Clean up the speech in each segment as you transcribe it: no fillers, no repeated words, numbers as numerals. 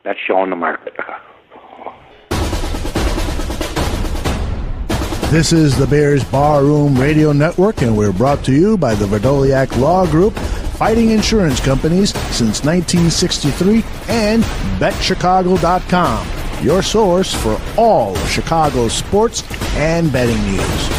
That's showing the market. This is the Bears Barroom Radio Network, and we're brought to you by the Verdoliak Law Group, fighting insurance companies since 1963, and BetChicago.com, your source for all of Chicago's sports and betting news.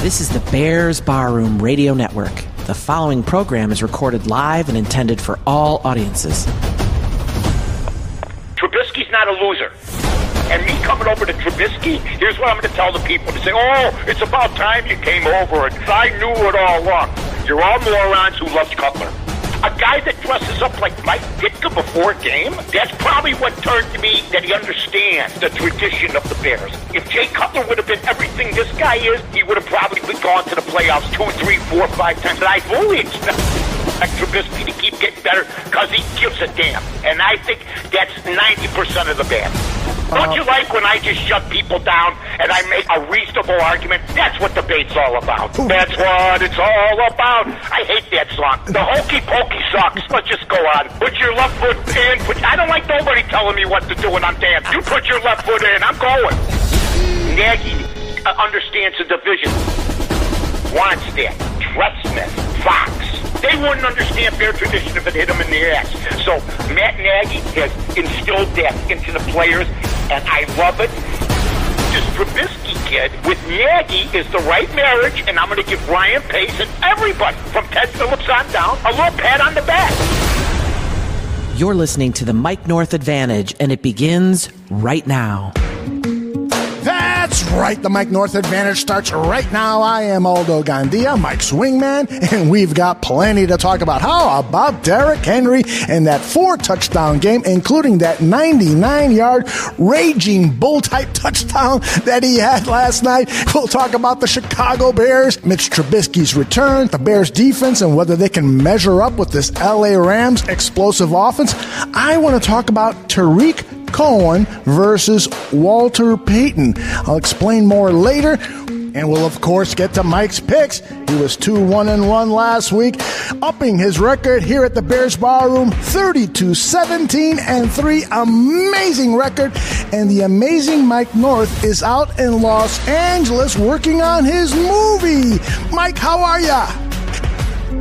This is the Bears Barroom Radio Network. The following program is recorded live and intended for all audiences. Trubisky's not a loser. And me coming over to Trubisky, here's what I'm going to tell the people. To say, oh, it's about time you came over. And I knew it all along. You're all morons who love Cutler. A guy that dresses up like Mike Ditka before a game, that's probably what turned to me that he understands the tradition of the Bears. If Jay Cutler would have been everything this guy is, he would have probably gone to the playoffs 2, 3, 4, 5 times. And I fully expect Trubisky to keep getting better because he gives a damn. And I think that's 90% of the Bears. Don't you like when I just shut people down and I make a reasonable argument? That's what debate's all about. That's what it's all about. I hate that song. The hokey pokey sucks. Let's just go on. Put your left foot in. I don't like nobody telling me what to do when I'm dancing. You put your left foot in. I'm going. Nagy understands the division. Wants that. Trestman, Fox. They wouldn't understand Bear tradition if it hit them in the ass. So Matt Nagy has instilled that into the players, and I love it. This Trubisky kid with Nagy is the right marriage, and I'm going to give Ryan Pace and everybody from Ted Phillips on down a little pat on the back. You're listening to the Mike North Advantage, and it begins right now. That's right, the Mike North Advantage starts right now. I am Aldo Gandia, Mike's wingman, and we've got plenty to talk about. How about Derrick Henry and that 4-touchdown game, including that 99-yard raging bull-type touchdown that he had last night? We'll talk about the Chicago Bears, Mitch Trubisky's return, the Bears' defense, and whether they can measure up with this LA Rams explosive offense. I want to talk about Tariq Cohen versus Walter Payton. I'll explain more later, and we'll of course get to Mike's picks. He was 2-1-1 last week, upping his record here at the Bears Barroom, 32-17-3, amazing record. And the amazing Mike North is out in Los Angeles working on his movie. Mike, how are ya?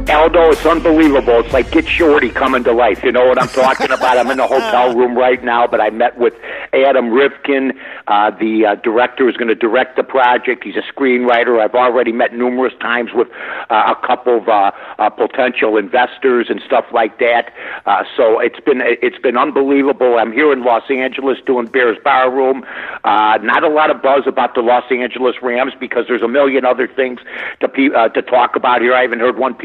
Aldo, it's unbelievable. It's like Get Shorty coming to life. You know what I'm talking about? I'm in the hotel room right now, but I met with Adam Rivkin. The director is going to direct the project. He's a screenwriter. I've already met numerous times with a couple of potential investors and stuff like that. So it's been unbelievable. I'm here in Los Angeles doing Bears Barroom. Not a lot of buzz about the Los Angeles Rams because there's a million other things to talk about here. I haven't heard one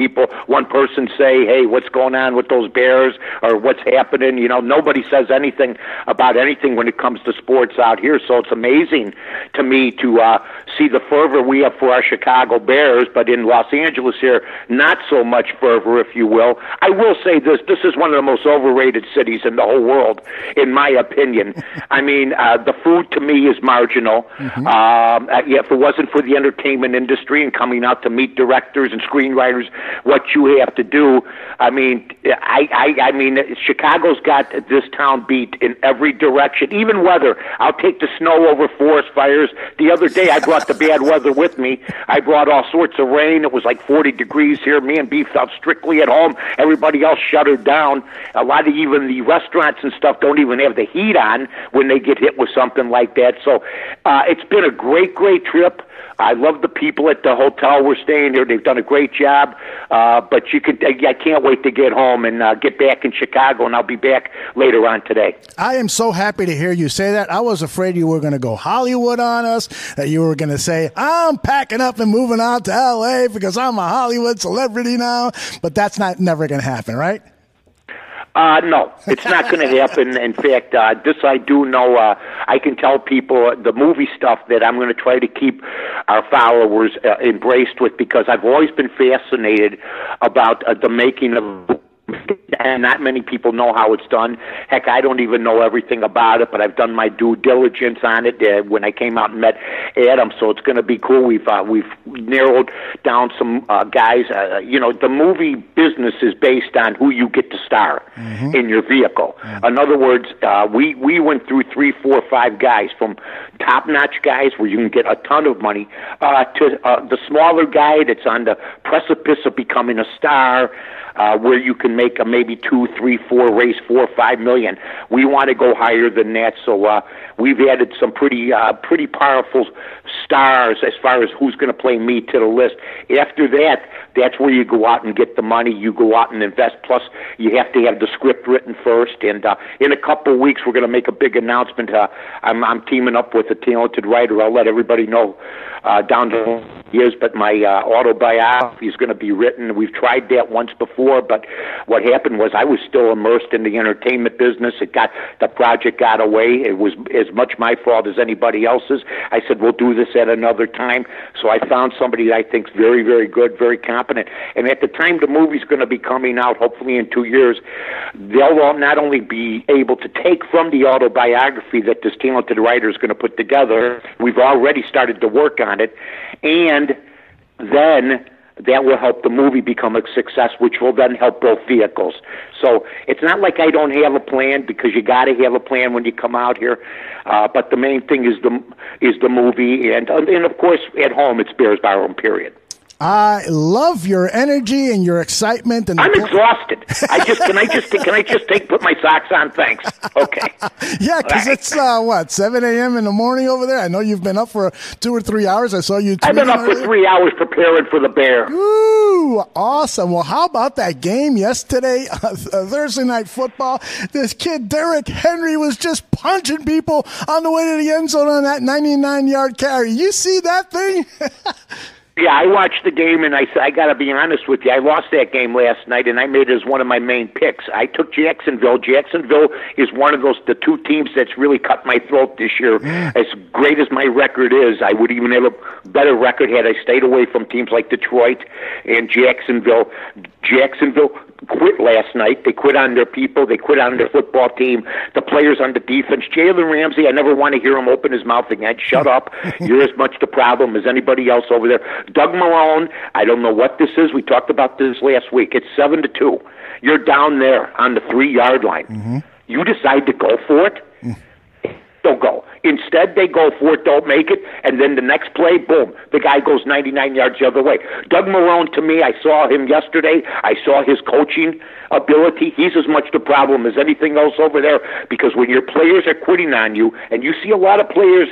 person say, hey, what's going on with those Bears or what's happening? You know, nobody says anything about anything when it comes to sports out here. So it's amazing to me to see the fervor we have for our Chicago Bears, but in Los Angeles here, not so much fervor, if you will. I will say this is one of the most overrated cities in the whole world, in my opinion. I mean, the food to me is marginal. If it wasn't for the entertainment industry and coming out to meet directors and screenwriters, what you have to do. I mean, I mean, Chicago's got this town beat in every direction, even weather. I'll take the snow over forest fires. The other day, I brought the bad weather with me. I brought all sorts of rain. It was like 40 degrees here. Me and B felt strictly at home. Everybody else shuttered down. A lot of even the restaurants and stuff don't even have the heat on when they get hit with something like that. So it's been a great, great trip. I love the people at the hotel we're staying here. They've done a great job. But I can't wait to get home and get back in Chicago, and I'll be back later on today. I am so happy to hear you say that. I was afraid you were going to go Hollywood on us, that you were going to say, I'm packing up and moving out to L.A. because I'm a Hollywood celebrity now. But that's never going to happen, right? No, it's not going to happen. In fact, this I do know. I can tell people the movie stuff that I'm going to try to keep our followers embraced with, because I've always been fascinated about the making of and not many people know how it's done. Heck, I don't even know everything about it, but I've done my due diligence on it when I came out and met Adam. So it's going to be cool. We've narrowed down some guys. The movie business is based on who you get to star in your vehicle. In other words, we went through 3, 4, 5 guys, from top-notch guys where you can get a ton of money to the smaller guy that's on the precipice of becoming a star, where you can make maybe 2, 3, 4, raise 4 or 5 million. We want to go higher than that, so we've added some pretty powerful stars as far as who's going to play me to the list. After that, that's where you go out and get the money. You go out and invest. Plus, you have to have the script written first. And in a couple of weeks, we're going to make a big announcement. I'm teaming up with a talented writer. I'll let everybody know down the years. But my autobiography is going to be written. We've tried that once before, but what happened was I was still immersed in the entertainment business. The project got away. It was as much my fault as anybody else's. I said, we'll do this at another time. So I found somebody that I think is very, very good, very competent. And at the time the movie's going to be coming out, hopefully in 2 years, they'll not only be able to take from the autobiography that this talented writer is going to put together, we've already started to work on it, and then that will help the movie become a success, which will then help both vehicles. So it's not like I don't have a plan, because you got to have a plan when you come out here. But the main thing is the movie, and of course at home it's Bears Barroom, period. I love your energy and your excitement. And I'm exhausted. Can I just put my socks on? Thanks. Okay. Yeah, because it's 7 a.m. in the morning over there. I know you've been up for 2 or 3 hours. I saw you. I've been up for 3 hours preparing for the Bear. Ooh, awesome. Well, how about that game yesterday, Thursday Night Football? This kid Derrick Henry was just punching people on the way to the end zone on that 99-yard carry. You see that thing? Yeah, I watched the game, and I got to be honest with you. I lost that game last night, and I made it as one of my main picks. I took Jacksonville. Jacksonville is one of the 2 teams that's really cut my throat this year. As great as my record is, I would even have a better record had I stayed away from teams like Detroit and Jacksonville. Jacksonville quit last night. They quit on their people. They quit on their football team. The players on the defense. Jalen Ramsey, I never want to hear him open his mouth again. Shut up. You're as much the problem as anybody else over there. Doug Marrone, I don't know what this is. We talked about this last week. It's 7-2. You're down there on the 3-yard line. You decide to go for it. Don't go. Instead, they go for it, don't make it, and then the next play, boom, the guy goes 99 yards the other way. Doug Marrone, to me, I saw him yesterday. I saw his coaching ability. He's as much the problem as anything else over there, because when your players are quitting on you, and you see a lot of players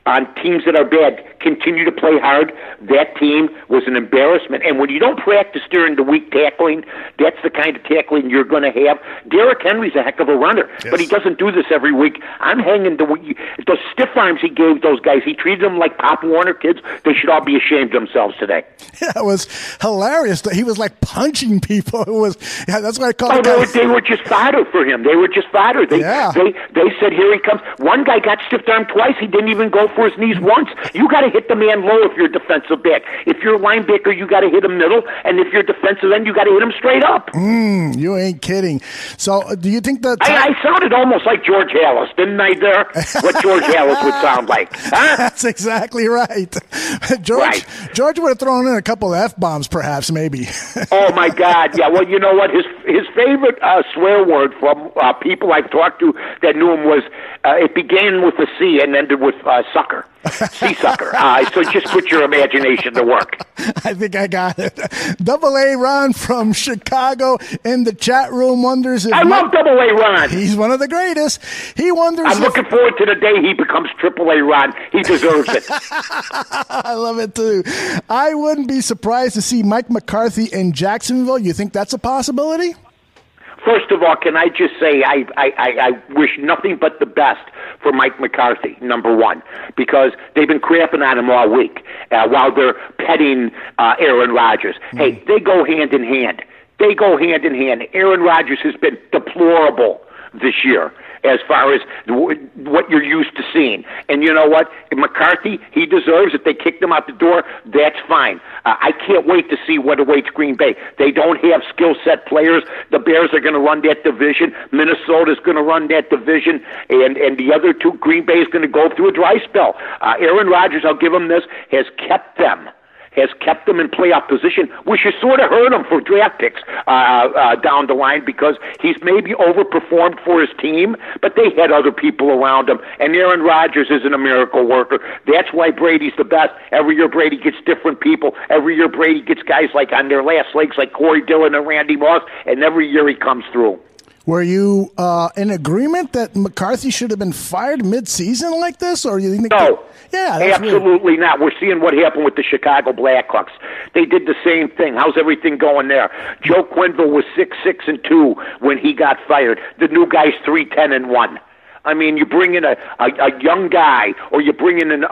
on teams that are bad continue to play hard, that team was an embarrassment. And when you don't practice during the week tackling, that's the kind of tackling you're going to have. Derrick Henry's a heck of a runner, but he doesn't do this every week. I'm hanging those stiff arms he gave those guys. He treated them like Pop Warner kids. They should all be ashamed of themselves today. Yeah, it was hilarious. He was like punching people. That's what I call it. They were just fodder for him. They were just fodder. They said, here he comes. One guy got stiff-armed twice. He didn't even go for his knees once. You got to hit the man low if you're a defensive back. If you're a linebacker, you got to hit him middle, and if you're defensive end, you got to hit him straight up. You ain't kidding. So, do you think that I sounded almost like George Halas, didn't I? There, what George Halas would sound like. Huh? That's exactly right. George would have thrown in a couple of F-bombs, perhaps, maybe. Oh my God! Yeah. Well, you know what? His favorite swear word from people I've talked to that knew him was it began with a C and ended with sucker. Sea sucker. So just put your imagination to work. I think I got it. Double A Ron from Chicago in the chat room wonders if... I love Double A Ron. He's one of the greatest. He wonders I'm looking forward to the day he becomes Triple A Ron. He deserves it. I love it too. I wouldn't be surprised to see Mike McCarthy in Jacksonville. You think that's a possibility? First of all, can I just say I wish nothing but the best for Mike McCarthy, number one, because they've been crapping on him all week while they're petting Aaron Rodgers. Hey, they go hand in hand. Aaron Rodgers has been deplorable this year. as far as what you're used to seeing. And you know what? McCarthy, he deserves it. They kicked him out the door. That's fine. I can't wait to see what awaits Green Bay. They don't have skill set players. The Bears are going to run that division. Minnesota's going to run that division. And the other two, Green Bay is going to go through a dry spell. Aaron Rodgers, I'll give him this, has kept them in playoff position, which has sort of hurt him for draft picks down the line because he's maybe overperformed for his team, but they had other people around him. And Aaron Rodgers isn't a miracle worker. That's why Brady's the best. Every year Brady gets different people. Every year Brady gets guys like on their last legs like Corey Dillon and Randy Moss, and every year he comes through. Were you in agreement that McCarthy should have been fired mid-season like this, or you think? No, absolutely weird. not. We're seeing what happened with the Chicago Blackhawks. They did the same thing. How's everything going there? Joe Quenneville was 6-6-2 when he got fired. The new guy's 3-10-1. I mean, you bring in a young guy, or you bring in an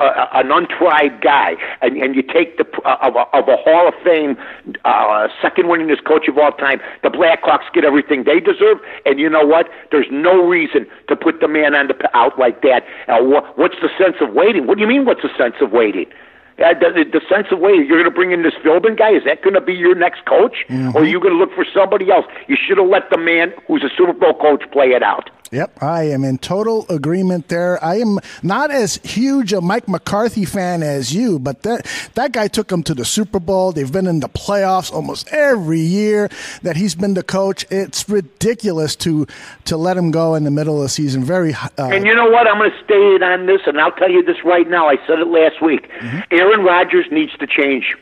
untried guy, and you take of a Hall of Fame second winningest coach of all time. The Blackhawks get everything they deserve, and you know what? There's no reason to put the man out like that. What's the sense of waiting? What do you mean? What's the sense of waiting? The sense of waiting. You're going to bring in this Philbin guy? Is that going to be your next coach, or are you going to look for somebody else? You should have let the man who's a Super Bowl coach play it out. Yep, I am in total agreement there. I am not as huge a Mike McCarthy fan as you, but that guy took them to the Super Bowl. They've been in the playoffs almost every year that he's been the coach. It's ridiculous to let him go in the middle of the season. And you know what? I'm going to stay on this, and I'll tell you this right now. I said it last week. Aaron Rodgers needs to change.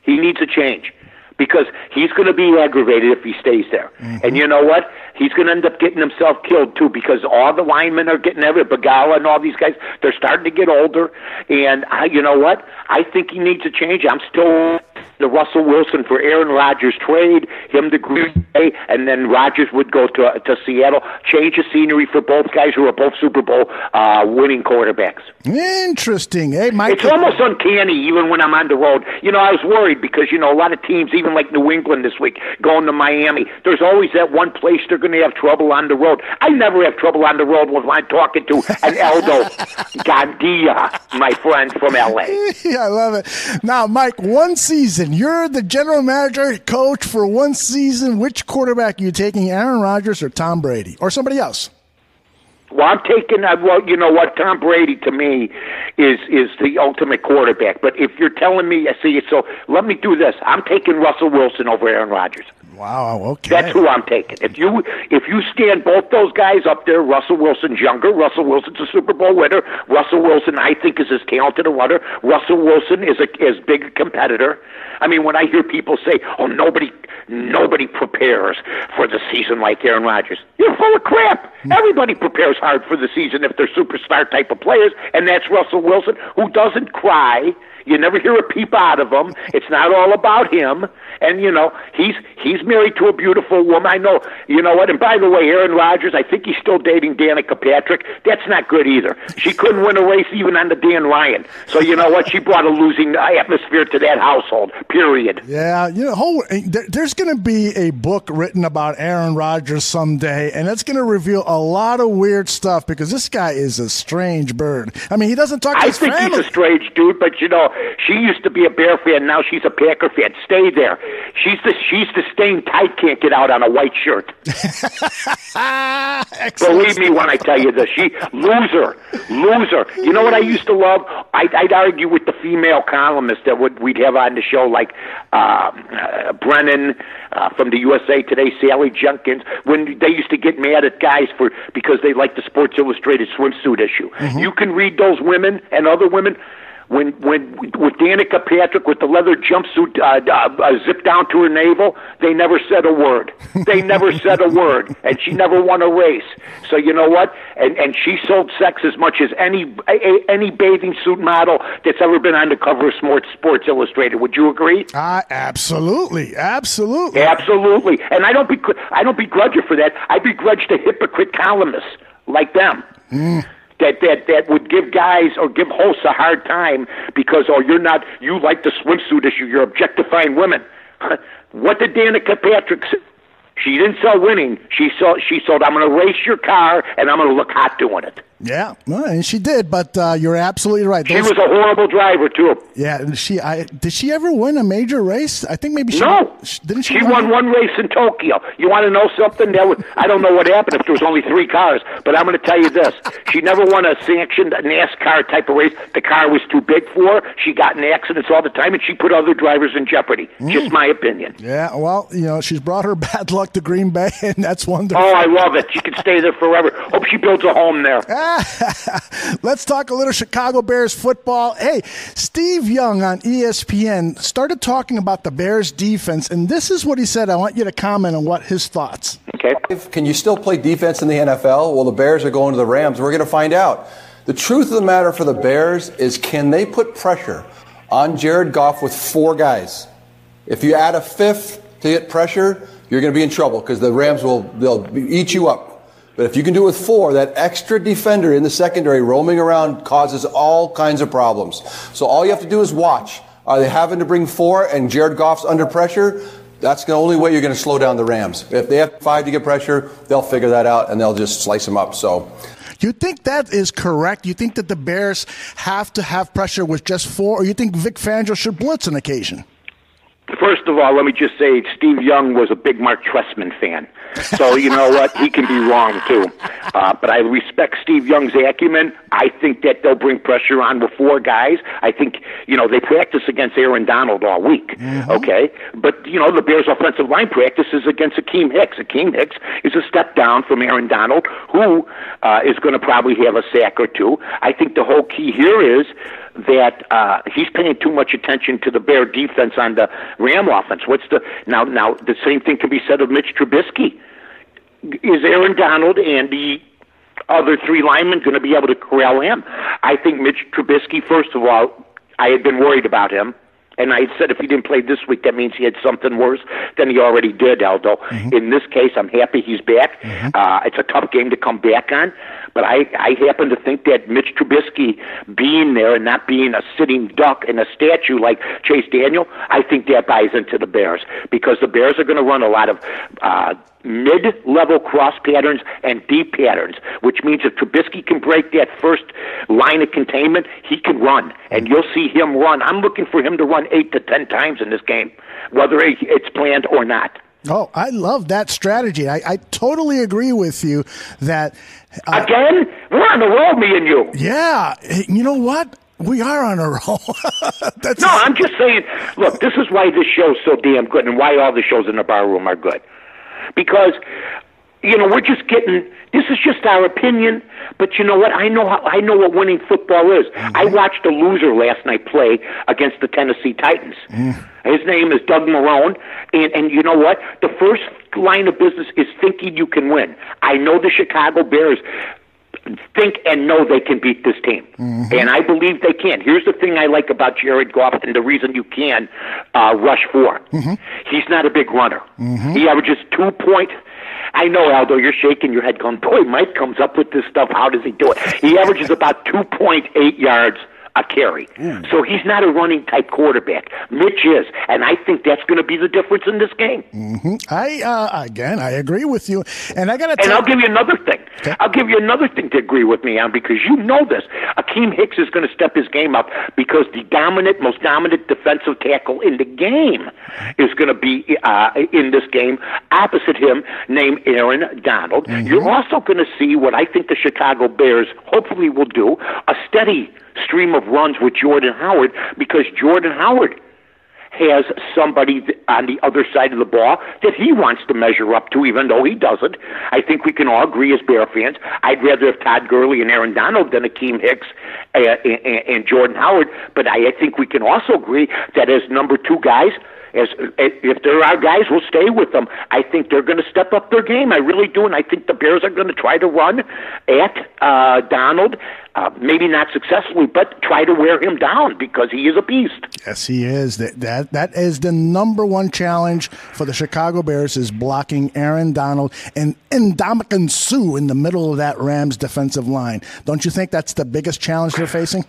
He needs to change. Because he's going to be aggravated if he stays there. And you know what? He's going to end up getting himself killed, too, because all the linemen are getting Bagala and all these guys, they're starting to get older. And you know what? I think he needs a change. I'm still the Russell Wilson for Aaron Rodgers trade, him to Green Bay, and then Rodgers would go to Seattle. Change of scenery for both guys who are both Super Bowl winning quarterbacks. Interesting. Hey, Mike. It's almost uncanny even when I'm on the road. You know, I was worried because, you know, a lot of teams, even like New England this week, going to Miami, there's always that one place they're going to have trouble on the road. I never have trouble on the road when I'm talking to an Aldo Gandia, my friend from L.A. Yeah, I love it. Now, Mike, one season, you're the general manager, coach for one season. Which quarterback are you taking, Aaron Rodgers or Tom Brady or somebody else? Well, I'm taking, you know what, Tom Brady to me is the ultimate quarterback. But if you're telling me, so let me do this. I'm taking Russell Wilson over Aaron Rodgers. Wow, okay. That's who I'm taking. If you stand both those guys up there, Russell Wilson's younger, Russell Wilson's a Super Bowl winner, Russell Wilson, I think, is as talented a runner, Russell Wilson is as big a competitor. I mean, when I hear people say, oh, nobody prepares for the season like Aaron Rodgers, you're full of crap. Everybody prepares hard for the season if they're superstar type of players, and that's Russell Wilson, who doesn't cry. You never hear a peep out of him. It's not all about him. And, you know, he's married to a beautiful woman. I know, you know what? And by the way, Aaron Rodgers, I think he's still dating Danica Patrick. That's not good either. She couldn't win a race even on the Dan Ryan. So, you know what? She brought a losing atmosphere to that household, period. Yeah, you know, there's going to be a book written about Aaron Rodgers someday, and it's going to reveal a lot of weird stuff because this guy is a strange bird. I mean, he doesn't talk to his family. I think he's a strange dude, but, you know, she used to be a Bear fan. Now she's a Packer fan. Stay there. She's the stain tight can't get out on a white shirt. Believe me when I tell you this. Loser. You know what I used to love? I'd argue with the female columnists that we'd have on the show, like Brennan from the USA Today, Sally Jenkins, when they used to get mad at guys because they liked the Sports Illustrated swimsuit issue. You can read those women and other women. When with Danica Patrick with the leather jumpsuit zipped down to her navel, they never said a word. They never said a word, and she never won a race. So you know what? And she sold sex as much as any bathing suit model that's ever been on the cover of Sports Illustrated. Would you agree? Absolutely. And I don't begrudge her for that. I begrudge the hypocrite columnists like them. That would give guys or give hosts a hard time because, you like the swimsuit issue, you're objectifying women. What did Danica Patrick say? She didn't sell winning. She sold, I'm going to race your car, and I'm going to look hot doing it. Yeah, well, and she did, but you're absolutely right. She was a horrible driver, too. Yeah, did she ever win a major race? I think maybe she... No. Didn't she? She won one race in Tokyo. You want to know something? I don't know what happened if there was only 3 cars, but I'm going to tell you this. She never won a sanctioned NASCAR type of race. The car was too big for her. She got in accidents all the time, and she put other drivers in jeopardy. Just my opinion. Yeah, well, she's brought her bad luck to Green Bay, and that's wonderful. Oh, I love it. She can stay there forever. Hope she builds a home there. Let's talk a little Chicago Bears football. Hey, Steve Young on ESPN started talking about the Bears defense, and this is what he said. I want you to comment on what his thoughts. Okay. Can you still play defense in the NFL? Well, the Bears are going to the Rams. We're going to find out. The truth of the matter for the Bears is, can they put pressure on Jared Goff with 4 guys? If you add a 5th to get pressure, you're going to be in trouble because the Rams they'll eat you up. But if you can do it with 4, that extra defender in the secondary roaming around causes all kinds of problems. So all you have to do is watch. Are they having to bring 4 and Jared Goff's under pressure? That's the only way you're going to slow down the Rams. If they have 5 to get pressure, they'll figure that out and they'll just slice them up. So, you think that is correct? You think that the Bears have to have pressure with just 4, or you think Vic Fangio should blitz on occasion? First of all, let me just say Steve Young was a big Mark Trestman fan. So, you know what? He can be wrong, too. But I respect Steve Young's acumen. I think that they'll bring pressure on with 4 guys. I think, they practice against Aaron Donald all week, okay? But, the Bears' offensive line practices against Akeem Hicks. Akeem Hicks is a step down from Aaron Donald, who is going to probably have a sack or 2. I think the whole key here is that he's paying too much attention to the Bear defense on the Ram offense. Now the same thing can be said of Mitch Trubisky. Is Aaron Donald and the other 3 linemen going to be able to corral him? I think Mitch Trubisky, first of all, I had been worried about him. And I said if he didn't play this week, that means he had something worse than he already did, Aldo. In this case, I'm happy he's back. It's a tough game to come back on. But I happen to think that Mitch Trubisky being there and not being a sitting duck and a statue like Chase Daniel, I think that buys into the Bears. Because the Bears are going to run a lot of mid-level cross patterns and deep patterns, which means if Trubisky can break that first line of containment, he can run. And you'll see him run. I'm looking for him to run 8 to 10 times in this game, whether it's planned or not. Oh, I love that strategy. I totally agree with you that... Again? We're on the roll, me and you. Yeah. You know what? We are on a roll. I'm just saying, look, this is why this show's so damn good and why all the shows in the bar room are good. Because, we're just getting... This is just our opinion, but you know what? I know what winning football is. I watched a loser last night play against the Tennessee Titans. His name is Doug Marrone, and you know what? The first line of business is thinking you can win. I know the Chicago Bears think and know they can beat this team, and I believe they can. Here's the thing I like about Jared Goff, and the reason you can rush 4. He's not a big runner. He averages 2 point. I know, Aldo, you're shaking your head going, boy, Mike comes up with this stuff. How does he do it? He averages about 2.8 yards a carry. So he's not a running type quarterback. Mitch is, and I think that's going to be the difference in this game. I agree with you, and I got to. And I'll give you another thing. Okay. I'll give you another thing to agree with me on, because you know this. Akeem Hicks is going to step his game up because the most dominant defensive tackle in the game is going to be in this game opposite him, named Aaron Donald. You're also going to see what I think the Chicago Bears hopefully will do: a steady stream of runs with Jordan Howard, because Jordan Howard has somebody on the other side of the ball that he wants to measure up to, even though he doesn't. I think we can all agree as Bear fans, I'd rather have Todd Gurley and Aaron Donald than Akeem Hicks and Jordan Howard, but I think we can also agree that as number 2 guys, if there are guys, we'll stay with them. I think they're going to step up their game. I really do, and I think the Bears are going to try to run at Donald, maybe not successfully, but try to wear him down because he is a beast. Yes, he is. That is the number 1 challenge for the Chicago Bears, is blocking Aaron Donald and Ndamukong Suh in the middle of that Rams defensive line. Don't you think that's the biggest challenge they're facing?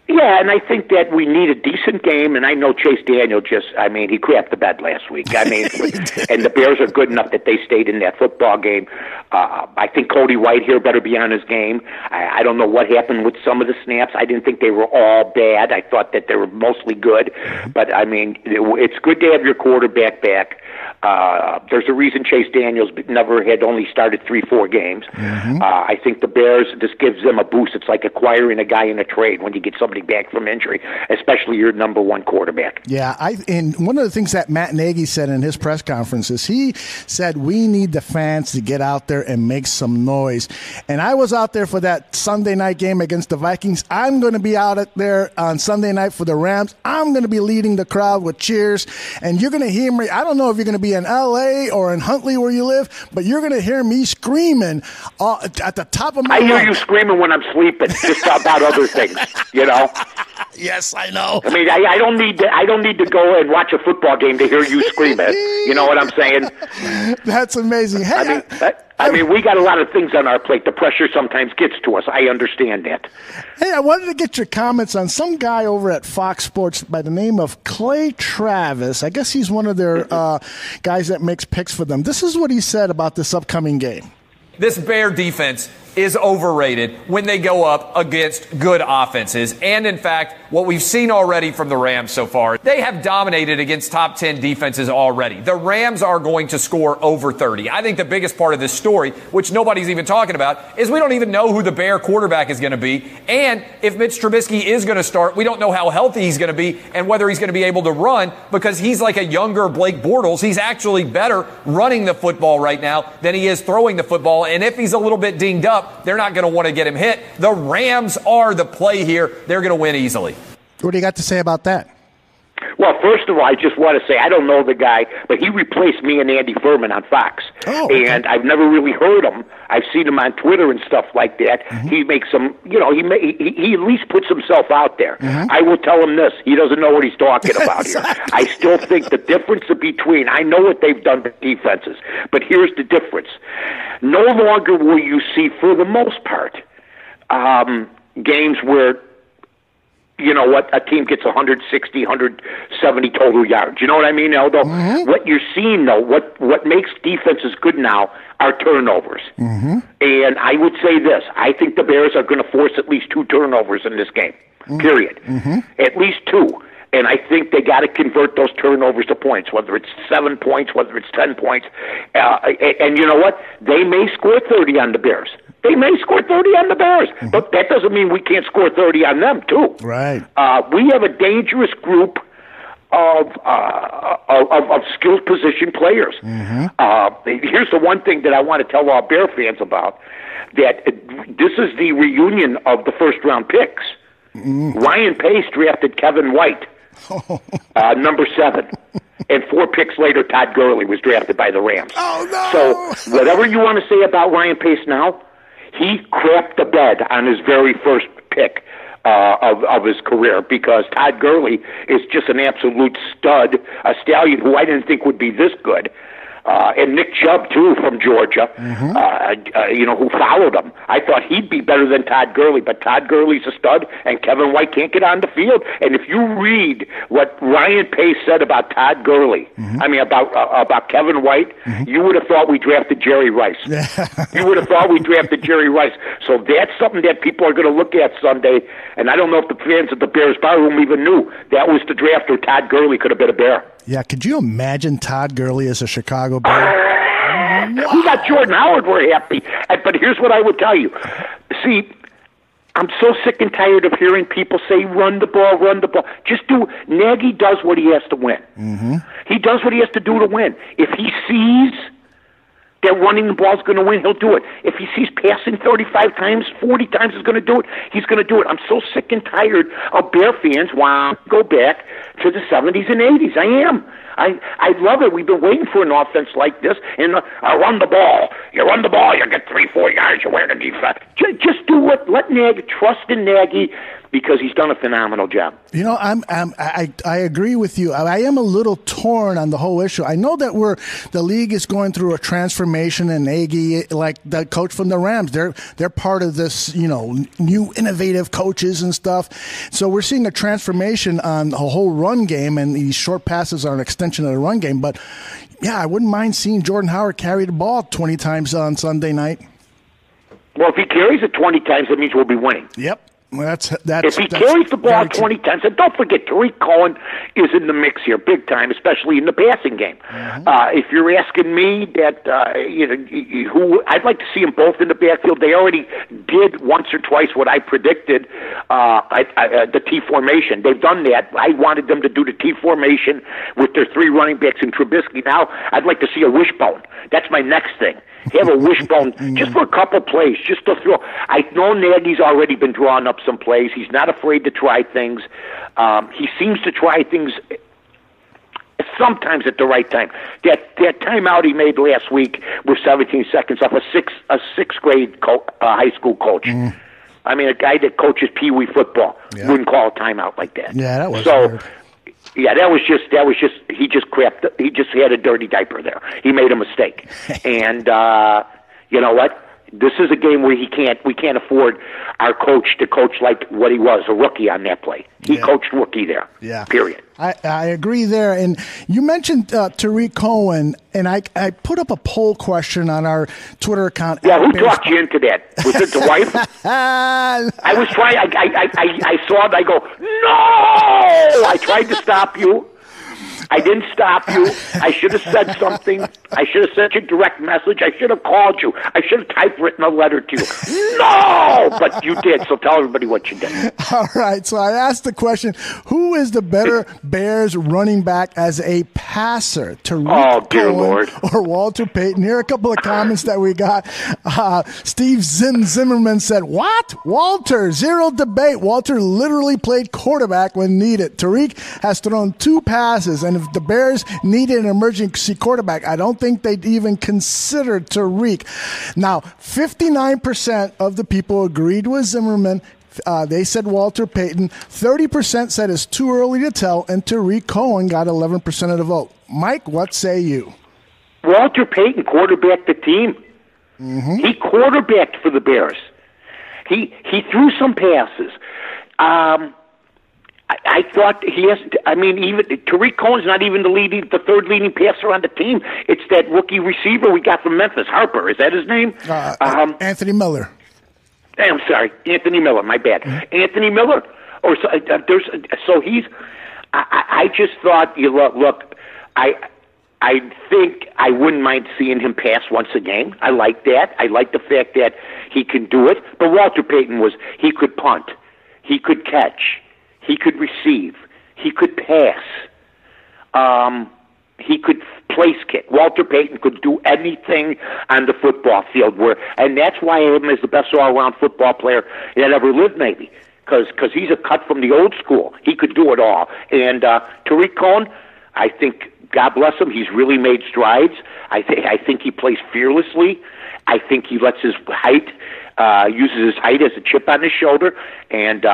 Yeah, and I think that we need a decent game, and I know Chase Daniel he crapped the bed last week. And the Bears are good enough that they stayed in that football game. I think Cody White here better be on his game. I don't know what happened with some of the snaps. I didn't think they were all bad. I thought that they were mostly good. But, it's good to have your quarterback back. There's a reason Chase Daniels had only started 3-4 games. I think the Bears, this gives them a boost. It's like acquiring a guy in a trade when you get somebody back from injury, especially your number one quarterback. Yeah, and one of the things that Matt Nagy said in his press conference is he said we need the fans to get out there and make some noise. And I was out there for that Sunday night game against the Vikings. I'm going to be out there on Sunday night for the Rams. I'm going to be leading the crowd with cheers, and you're going to hear me. I don't know if you're going to be in L.A. or in Huntley where you live, but you're going to hear me screaming at the top of my lungs. I hear you screaming when I'm sleeping, just about other things, Yes, I know. I don't need to go and watch a football game to hear you scream it. You know what I'm saying? That's amazing. Hey, we got a lot of things on our plate. The pressure sometimes gets to us. I understand that. Hey, I wanted to get your comments on some guy over at Fox Sports by the name of Clay Travis. I guess he's one of their guys that makes picks for them. This is what he said about this upcoming game. This Bear defense is overrated when they go up against good offenses. And, in fact, what we've seen already from the Rams so far, they have dominated against top 10 defenses already. The Rams are going to score over 30. I think the biggest part of this story, which nobody's even talking about, is we don't even know who the Bear quarterback is going to be. And if Mitch Trubisky is going to start, we don't know how healthy he's going to be and whether he's going to be able to run, because he's like a younger Blake Bortles. He's actually better running the football right now than he is throwing the football. And if he's a little bit dinged up, they're not going to want to get him hit. The Rams are the play here. They're going to win easily. What do you got to say about that? Well, first of all, I just want to say I don't know the guy, but he replaced me and Andy Furman on Fox. Oh, okay. And I've never really heard him. I've seen him on Twitter and stuff like that. He makes some, he at least puts himself out there. I will tell him this. He doesn't know what he's talking about here. I still think the difference between, I know what they've done to defenses, but here's the difference. No longer will you see, for the most part, games where a team gets 160, 170 total yards. You know what I mean, Aldo? What you're seeing, though, what makes defenses good now are turnovers. And I would say this. I think the Bears are going to force at least 2 turnovers in this game, period. At least 2. And I think they got to convert those turnovers to points, whether it's 7 points, whether it's 10 points. And you know what? They may score 30 on the Bears. They may score 30 on the Bears, but that doesn't mean we can't score 30 on them, too. Right. We have a dangerous group of skilled position players. Here's the one thing that I want to tell all Bear fans about, that this is the reunion of the first-round picks. Ryan Pace drafted Kevin White, number 7. And 4 picks later, Todd Gurley was drafted by the Rams. Oh, no! So whatever you want to say about Ryan Pace now, he crapped the bed on his very first pick of his career, because Todd Gurley is just an absolute stud, a stallion who I didn't think would be this good. And Nick Chubb, too, from Georgia, who followed him. I thought he'd be better than Todd Gurley, but Todd Gurley's a stud, and Kevin White can't get on the field. And if you read what Ryan Pace said about Todd Gurley, about Kevin White, you would have thought we drafted Jerry Rice. You would have thought we drafted Jerry Rice. So that's something that people are going to look at Sunday, and I don't know if the fans at the Bears Barroom even knew that was the draft, or Todd Gurley could have been a Bear. Yeah, could you imagine Todd Gurley as a Chicago Bear? We got Jordan Howard, we're happy. But here's what I would tell you. See, I'm so sick and tired of hearing people say, run the ball, run the ball. Just do. Nagy does what he has to win. He does what he has to do to win. If he sees that running the ball is going to win, he'll do it. If he sees passing 35 times, 40 times is going to do it, he's going to do it. I'm so sick and tired of Bear fans wanting to go back to the 70s and 80s. I am. I love it. We've been waiting for an offense like this. And run the ball. You run the ball, you get 3-4 yards, you wear the defense. Just do what. Let Nagy, trust in Nagy. because he's done a phenomenal job. You know, I agree with you. I am a little torn on the whole issue. I know that the league is going through a transformation, and Nagy, like the coach from the Rams, they're part of this, new innovative coaches and stuff. So we're seeing a transformation on the whole run game, and these short passes are an extension of the run game. But yeah, I wouldn't mind seeing Jordan Howard carry the ball 20 times on Sunday night. Well, if he carries it 20 times, that means we'll be winning. Yep. That's if he carries the ball 20 times, and don't forget, Tariq Cohen is in the mix here, big time, especially in the passing game. Mm-hmm. If you're asking me, that who I'd like to see them both in the backfield. They already did once or twice what I predicted, the T formation. They've done that. I wanted them to do the T formation with their 3 running backs and Trubisky. Now I'd like to see a wishbone. That's my next thing. Have a wishbone just for a couple plays, just to throw. I know Nagy's already been drawing up some plays. He's not afraid to try things. He seems to try things sometimes at the right time. That timeout he made last week with 17 seconds off a sixth grade high school coach. I mean, a guy that coaches Pee Wee football wouldn't call a timeout like that. Yeah, that was so. Weird. Yeah, that was just he just crapped. He just had a dirty diaper there. He made a mistake, and you know what? This is a game where we can't afford our coach to coach like what he was, a rookie on that play. He coached rookie there. Yeah. Period. I agree there. And you mentioned Tariq Cohen, and I put up a poll question on our Twitter account. Yeah, who talked you into that? Was it the wife? I was trying. I saw it. I go, no! I tried to stop you. I didn't stop you. I should have said something. I should have sent you a direct message. I should have called you. I should have typewritten a letter to you. No! But you did, so tell everybody what you did. All right, so I asked the question, who is the better Bears running back as a passer? Tariq Cohen or Walter Payton? Here are a couple of comments that we got. Steve Zimmerman said, what? Walter, zero debate. Walter literally played quarterback when needed. Tariq has thrown 2 passes, and if the Bears needed an emergency quarterback, I don't think they'd even consider Tariq. Now, 59% of the people agreed with Zimmerman. They said Walter Payton. 30% said it's too early to tell, and Tariq Cohen got 11% of the vote. Mike, what say you? Walter Payton quarterbacked the team. Mm-hmm. He quarterbacked for the Bears. He threw some passes. I thought he has. I mean, even Tariq Cohen's not even the third leading passer on the team. It's that rookie receiver we got from Memphis, Harper. Is that his name? Anthony Miller. I'm sorry, Anthony Miller. My bad. Mm-hmm. Anthony Miller. I just thought. Look. I think I wouldn't mind seeing him pass once a game. I like that. I like the fact that he can do it. But Walter Payton he could punt, he could catch. He could receive. He could pass. He could place kick. Walter Payton could do anything on the football field, and that's why him is the best all-around football player that ever lived, maybe, because he's a cut from the old school. He could do it all. And Tariq Cohen, I think, God bless him, he's really made strides. I think he plays fearlessly. I think he lets his height, uses his height as a chip on his shoulder, and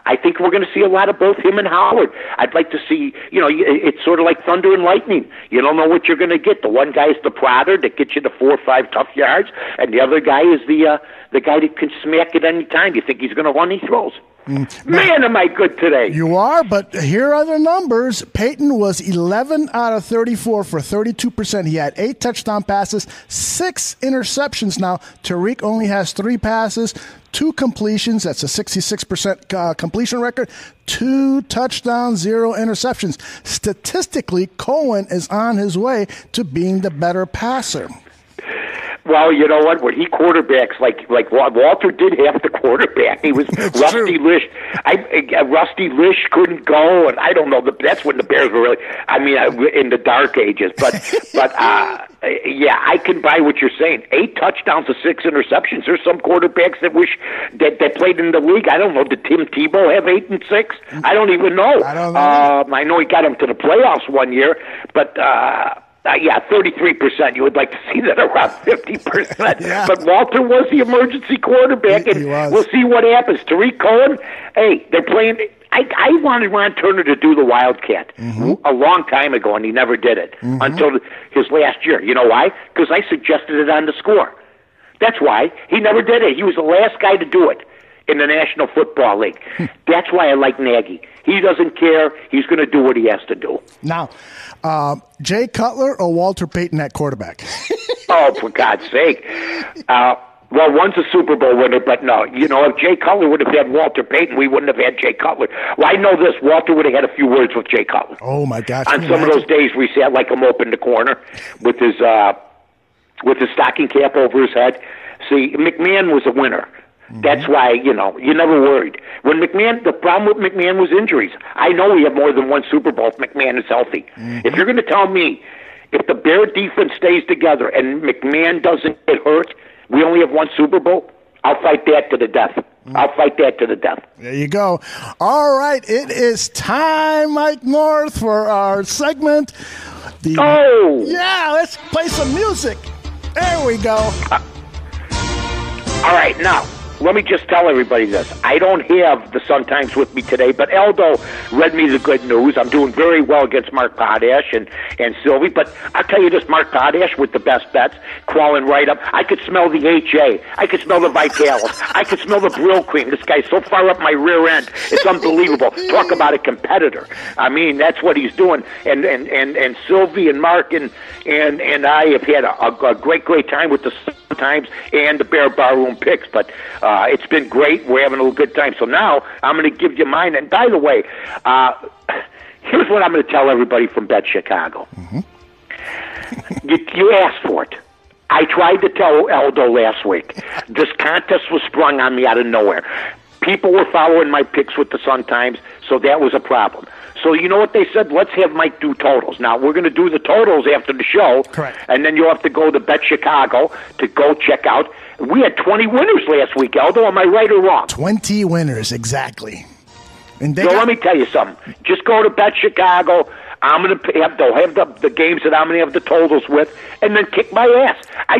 I think we're going to see a lot of both him and Howard. I'd like to see, it's sort of like thunder and lightning. You don't know what you're going to get. The one guy is the prodder that gets you the 4 or 5 tough yards, and the other guy is the guy that can smack at any time. You think he's going to run, he throws. Man, am I good today. You are, but here are the numbers. Payton was 11 out of 34 for 32%. He had 8 touchdown passes, 6 interceptions. Now, Tariq only has 3 passes, 2 completions. That's a 66% completion record. 2 touchdowns, 0 interceptions. Statistically, Cohen is on his way to being the better passer. Well, you know what? When he quarterbacks, like Walter did have the quarterback. He was Rusty Lish. Rusty Lish couldn't go, and I don't know. That's when the Bears were really. I mean, in the dark ages. But yeah, I can buy what you're saying. 8 touchdowns to 6 interceptions. There's some quarterbacks that wish that played in the league. I don't know. Did Tim Tebow have 8 and 6? I don't even know. I don't know. I know he got him to the playoffs one year, but. Yeah, 33%. You would like to see that around 50%. Yeah. But Walter was the emergency quarterback, and He was. we'll see what happens. Tariq Cohen, hey, they're playing. I wanted Ron Turner to do the Wildcat a long time ago, and he never did it until his last year. You know why? Because I suggested it on the Score. That's why. He never did it. He was the last guy to do it in the National Football League. That's why I like Nagy. He doesn't care. He's going to do what he has to do. Now, Jay Cutler or Walter Payton at quarterback? Oh, for God's sake. Well, one's a Super Bowl winner, but no. You know, if Jay Cutler would have had Walter Payton, we wouldn't have had Jay Cutler. Well, I know this. Walter would have had a few words with Jay Cutler. Oh, my gosh. On some of those days we sat like him up in the corner with his stocking cap over his head. See, McMahon was a winner. That's why, you know, you never worried. When McMahon, the problem with McMahon was injuries. I know we have more than one Super Bowl if McMahon is healthy. If you're going to tell me if the Bear defense stays together and McMahon doesn't get hurt, we only have one Super Bowl, I'll fight that to the death. I'll fight that to the death. There you go. All right, it is time, Mike North, for our segment. Yeah, let's play some music. There we go. All right, now, let me just tell everybody this. I don't have the Sun-Times with me today, but Aldo read me the good news. I'm doing very well against Mark Potash and Sylvie, but I'll tell you this, Mark Potash with the best bets, crawling right up. I could smell the HA. I could smell the Vitalis. I could smell the Brill Cream. This guy's so far up my rear end. It's unbelievable. Talk about a competitor. I mean, that's what he's doing. And Sylvie and Mark and I have had a great time with the Sun-Times and the Bear Barroom picks, but it's been great. We're having a good time. So now I'm going to give you mine. And by the way, here's what I'm going to tell everybody from Bet Chicago. You asked for it. I tried to tell Aldo last week. This contest was sprung on me out of nowhere. People were following my picks with the Sun-Times, so that was a problem. So you know what they said? Let's have Mike do totals. Now, we're going to do the totals after the show. Correct. And then you'll have to go to Bet Chicago to go check out. We had 20 winners last week, Aldo. Am I right or wrong? 20 winners, exactly. And So let me tell you something. Just go to Bet Chicago. I'm going to have the games that I'm going to have the totals with, and then kick my ass. I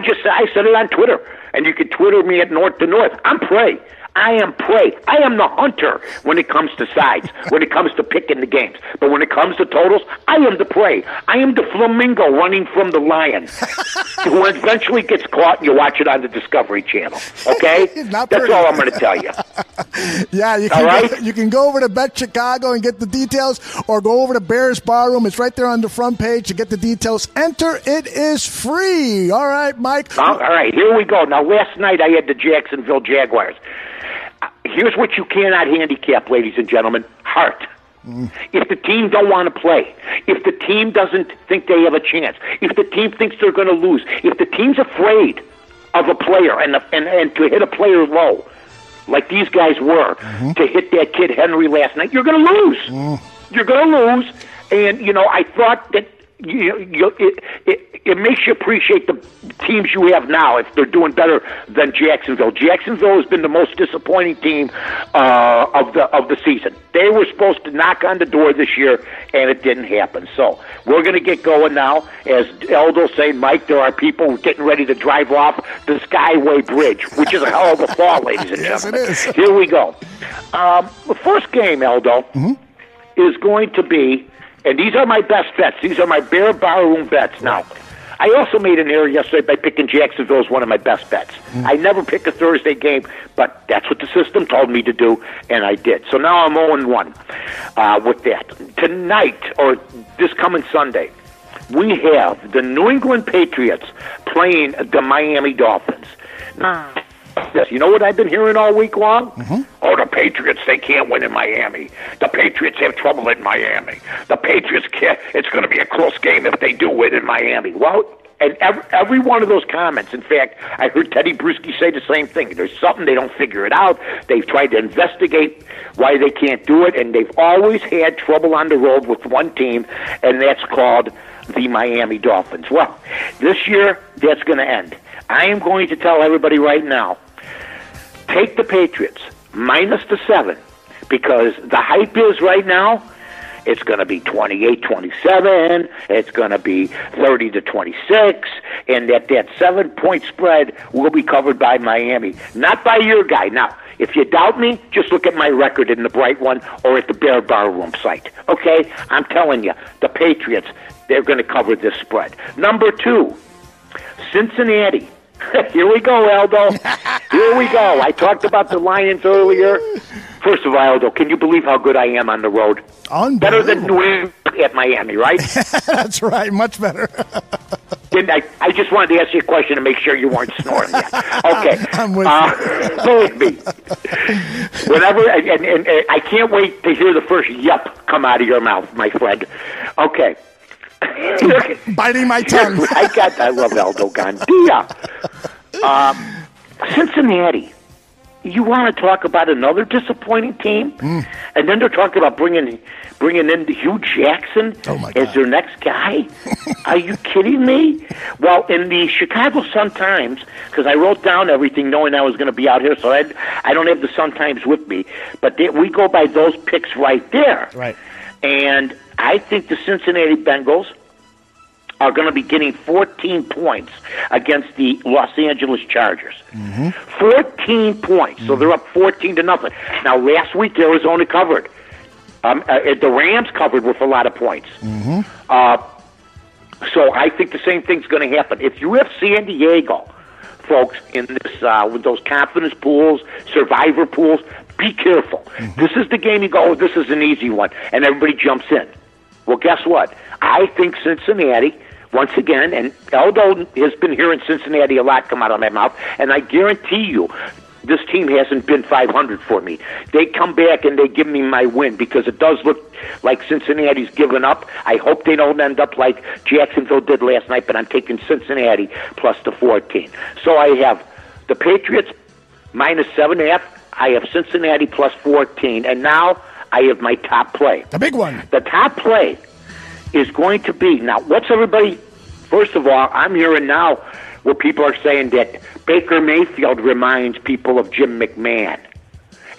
said it on Twitter, and you can Twitter me at North to North. I'm prey. I am prey. I am the hunter when it comes to sides, when it comes to picking the games. But when it comes to totals, I am the prey. I am the flamingo running from the lion who eventually gets caught, and you watch it on the Discovery Channel. Okay? That's all I'm going to tell you. Yeah, you can go over to Bet Chicago and get the details, or go over to Bears Barroom. It's right there on the front page to get the details. Enter. It is free. All right, Mike. All right, here we go. Now, last night I had the Jacksonville Jaguars. Here's what you cannot handicap, ladies and gentlemen: heart. If the team don't want to play, if the team doesn't think they have a chance, if the team thinks they're going to lose, if the team's afraid of a player and to hit a player low, like these guys were, to hit that kid Henry last night, you're going to lose. You're going to lose. And, you know, I thought that it makes you appreciate the teams you have now if they're doing better than Jacksonville. Jacksonville has been the most disappointing team of the season. They were supposed to knock on the door this year, and it didn't happen. So we're going to get going now. As Aldo saying, Mike, there are people getting ready to drive off the Skyway Bridge, which is a hell of a fall, ladies and gentlemen. Yes, it is. Here we go. The first game, Aldo, is going to be, and these are my best bets. These are my Bear Barroom bets. Now, I also made an error yesterday by picking Jacksonville as one of my best bets. I never pick a Thursday game, but that's what the system told me to do, and I did. So now I'm 0-1 with that. Tonight, or this coming Sunday, we have the New England Patriots playing the Miami Dolphins. Now, you know what I've been hearing all week long? Oh, the Patriots, they can't win in Miami. The Patriots have trouble in Miami. The Patriots can't. It's going to be a close game if they do win in Miami. Well, and every one of those comments, in fact, I heard Teddy Bruschi say the same thing. There's something, they don't figure it out. They've tried to investigate why they can't do it, and they've always had trouble on the road with one team, and that's called the Miami Dolphins. Well, this year, that's going to end. I am going to tell everybody right now, take the Patriots minus the 7, because the hype is right now, It's going to be 28-27. It's going to be 30-26. And that 7-point spread will be covered by Miami, not by your guy. Now, if you doubt me, just look at my record in the Bright One or at the Bear Barroom site. Okay? I'm telling you, the Patriots, they're going to cover this spread. Number 2, Cincinnati. Here we go, Aldo. Here we go. I talked about the Lions earlier. First of all, Aldo, can you believe how good I am on the road? Better than New England at Miami, right? That's right. Much better. Didn't I just wanted to ask you a question to make sure you weren't snoring yet. Okay. I'm with you. Believe me. Whenever, and I can't wait to hear the first yup come out of your mouth, my friend. Okay. Biting my tongue. I love Aldo Gandia. Cincinnati. You want to talk about another disappointing team? And then they're talking about bringing in Hugh Jackson as their next guy? Are you kidding me? Well, in the Chicago Sun-Times, because I wrote down everything knowing I was going to be out here, so I don't have the Sun-Times with me, but we go by those picks right there. Right. And I think the Cincinnati Bengals are going to be getting 14 points against the Los Angeles Chargers. 14 points. So they're up 14-0. Now, last week, Arizona covered. The Rams covered with a lot of points. So I think the same thing's going to happen. If you have San Diego, folks, in this with those confidence pools, survivor pools, be careful. This is the game you go, this is an easy one, and everybody jumps in. Well, guess what? I think Cincinnati, once again, and Aldo has been hearing Cincinnati a lot come out of my mouth, and I guarantee you this team hasn't been 500 for me. They come back and they give me my win because it does look like Cincinnati's given up. I hope they don't end up like Jacksonville did last night, but I'm taking Cincinnati plus the 14. So I have the Patriots minus 7.5. I have Cincinnati plus 14. And now I have my top play. The big one. The top play is going to be, now what's everybody, first of all, I'm hearing now where people are saying that Baker Mayfield reminds people of Jim McMahon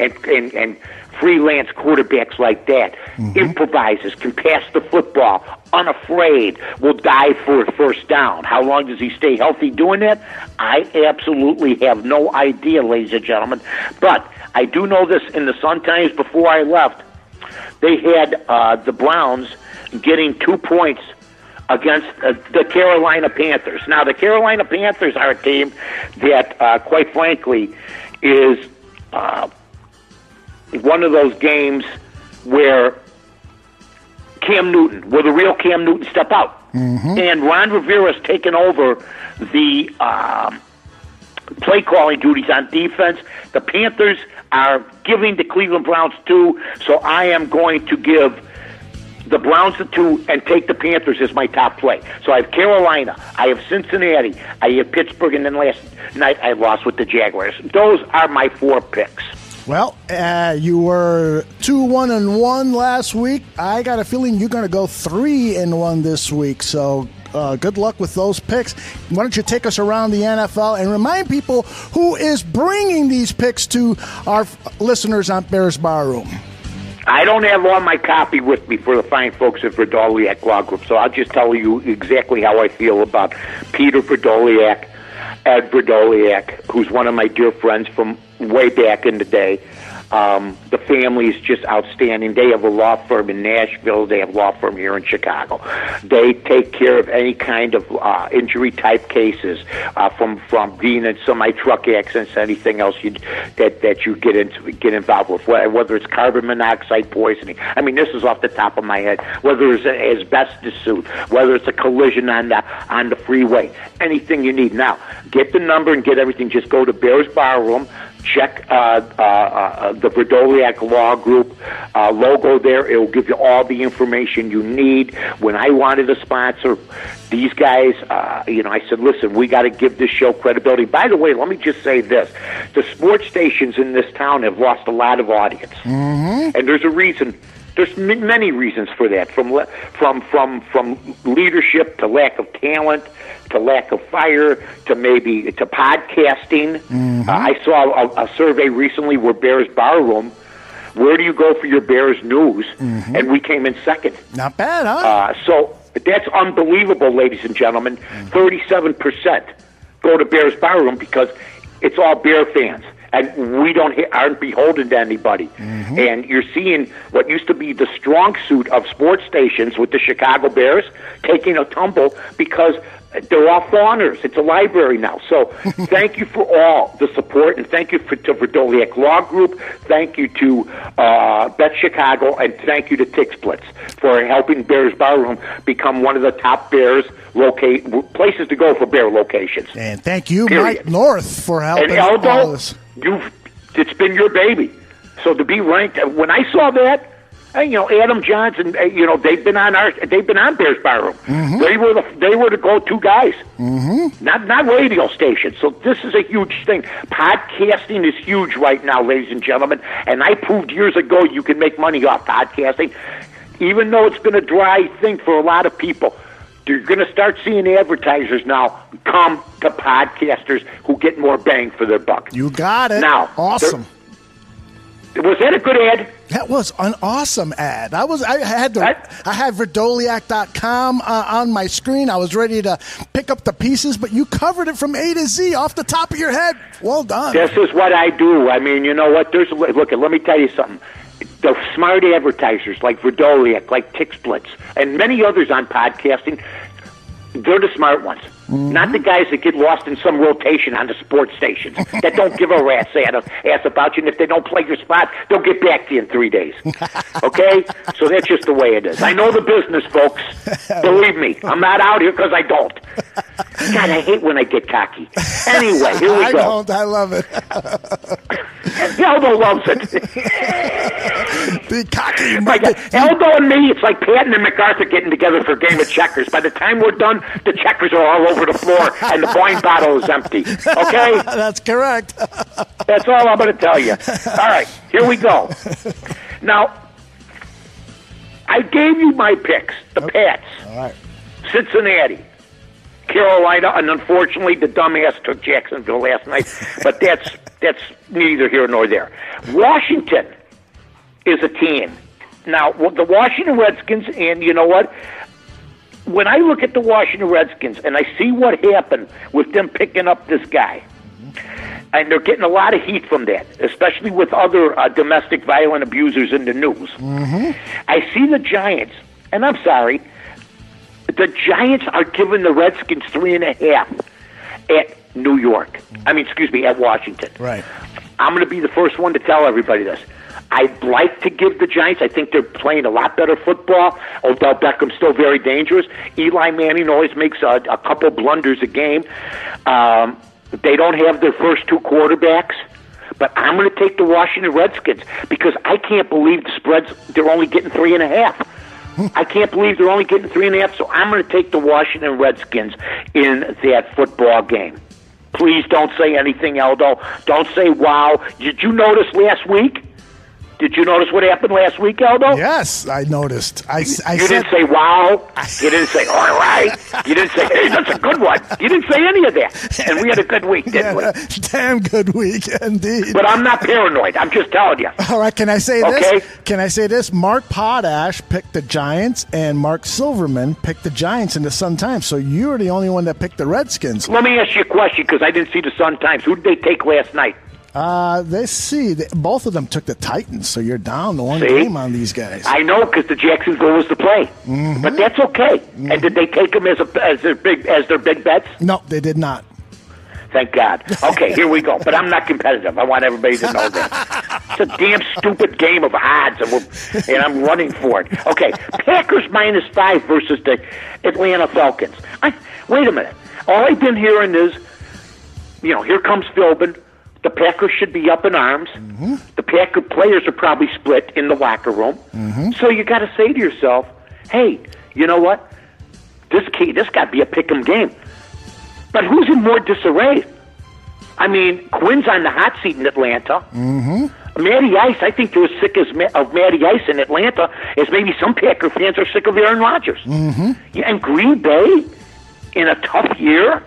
and freelance quarterbacks like that. Improvises, can pass the football, unafraid, will dive for a first down. How long does he stay healthy doing that? I absolutely have no idea, ladies and gentlemen. But I do know this, in the Sun-Times before I left, they had the Browns getting 2 points against the Carolina Panthers. Now, the Carolina Panthers are a team that, quite frankly, is one of those games where the real Cam Newton step out. And Ron Rivera's taken over the play calling duties on defense. The Panthers are giving the Cleveland Browns 2, so I am going to give the Browns the 2 and take the Panthers as my top play. So I have Carolina, I have Cincinnati, I have Pittsburgh, and then last night I lost with the Jaguars. Those are my 4 picks. Well, you were 2-1-1 last week. I got a feeling you're going to go 3-1 this week. So good luck with those picks. Why don't you take us around the NFL and remind people who is bringing these picks to our listeners on Bears Barroom. I don't have all my copy with me for the fine folks at Verdoliak Law Group, so I'll just tell you exactly how I feel about Peter Verdoliak, Ed Verdoliak, who's one of my dear friends from way back in the day. The family is just outstanding. They have a law firm in Nashville. They have a law firm here in Chicago. They take care of any kind of injury-type cases, from being in semi-truck accidents, anything else that you get involved with, whether it's carbon monoxide poisoning. I mean, this is off the top of my head. Whether it's an asbestos suit, whether it's a collision on the freeway, anything you need. Now, get the number and get everything. Just go to Bears Barroom. Check the Verdoliak Law Group logo there. It will give you all the information you need. When I wanted to sponsor these guys, I said, listen, we got to give this show credibility. By the way, let me just say this. The sports stations in this town have lost a lot of audience. And there's a reason. There's many reasons for that, from leadership to lack of talent to lack of fire to podcasting. I saw a survey recently where Bears Barroom where do you go for your Bears news? And we came in second. Not bad, huh? So that's unbelievable, ladies and gentlemen. 37% go to Bears Barroom because it's all Bear fans. And we aren't beholden to anybody. And you're seeing what used to be the strong suit of sports stations with the Chicago Bears taking a tumble because they're all fawners. It's a library now. So thank you for all the support, and thank you to Verdoliak Law Group. Thank you to Bet Chicago, and thank you to TixBlitz for helping Bears Barroom become one of the top Bears places to go for Bear locations. And thank you, Period. Mike North, for helping and Aldo, all this. It's been your baby. So to be ranked, when I saw that, Adam Johnson, they've been on Bears Barroom. They were the go-to guys. Not radio stations. So this is a huge thing. Podcasting is huge right now, ladies and gentlemen. And I proved years ago you can make money off podcasting, even though it's been a dry thing for a lot of people. You're going to start seeing advertisers now come to podcasters who get more bang for their buck. You got it. Now, awesome. Was that a good ad? That was an awesome ad. I had Verdoliak.com on my screen. I was ready to pick up the pieces, but you covered it from A to Z off the top of your head. Well done. This is what I do. I mean, you know what? Let me tell you something. The smart advertisers like Verdoliak, like TixBlitz, and many others on podcasting, they're the smart ones. Not the guys that get lost in some rotation on the sports stations that don't give a rat's ass about you, and if they don't play your spot, they'll get back to you in 3 days. Okay? So that's just the way it is. I know the business, folks. Believe me, I'm not out here because I don't. God, I hate when I get cocky. Anyway, here we go. I don't. I love it. Aldo loves it. Be cocky. Aldo and me, it's like Patton and MacArthur getting together for a game of checkers. By the time we're done, the checkers are all over the floor and the wine bottle is empty. Okay? That's correct. That's all I'm going to tell you. All right, here we go. Now, I gave you my picks, the Pats, All right. Cincinnati, Carolina, and unfortunately the dumbass took Jacksonville last night, but that's neither here nor there. Washington is a team. Now, the Washington Redskins, and you know what? When I look at the Washington Redskins and I see what happened with them picking up this guy, and they're getting a lot of heat from that, especially with other domestic violent abusers in the news. I see the Giants, and I'm sorry, the Giants are giving the Redskins 3.5 at New York. At Washington. Right. I'm going to be the first one to tell everybody this. I'd like to give the Giants. I think they're playing a lot better football. Odell Beckham's still very dangerous. Eli Manning always makes a couple blunders a game. They don't have their first two quarterbacks. But I'm going to take the Washington Redskins because I can't believe the spreads, they're only getting 3.5. I can't believe they're only getting 3.5, so I'm going to take the Washington Redskins in that football game. Please don't say anything, Aldo. Don't say wow. Did you notice last week? Did you notice what happened last week, Aldo? Yes, I noticed. You didn't say wow. You didn't say all right. You didn't say, hey, that's a good one. You didn't say any of that. And we had a good week, didn't we? Damn good week, indeed. But I'm not paranoid. I'm just telling you. All right, can I say okay? this? Can I say this? Mark Potash picked the Giants, and Mark Silverman picked the Giants in the Sun-Times. So you're the only one that picked the Redskins. Let me ask you a question because I didn't see the Sun-Times. Who did they take last night? Both of them took the Titans, so you're down to one game on these guys. I know because the Jacksonville was to play, but that's okay. And did they take them as their big bets? No, they did not. Thank God. Okay, here we go. But I'm not competitive. I want everybody to know that. It's a damn stupid game of odds, and I'm running for it. Okay, Packers -5 versus the Atlanta Falcons. Wait a minute. All I've been hearing is, here comes Philbin. The Packers should be up in arms. The Packer players are probably split in the locker room. So you got to say to yourself, hey, you know what? This got to be a pick'em game. But who's in more disarray? I mean, Quinn's on the hot seat in Atlanta. Matty Ice, I think they're as sick of Matty Ice in Atlanta as maybe some Packer fans are sick of Aaron Rodgers. And Green Bay, in a tough year,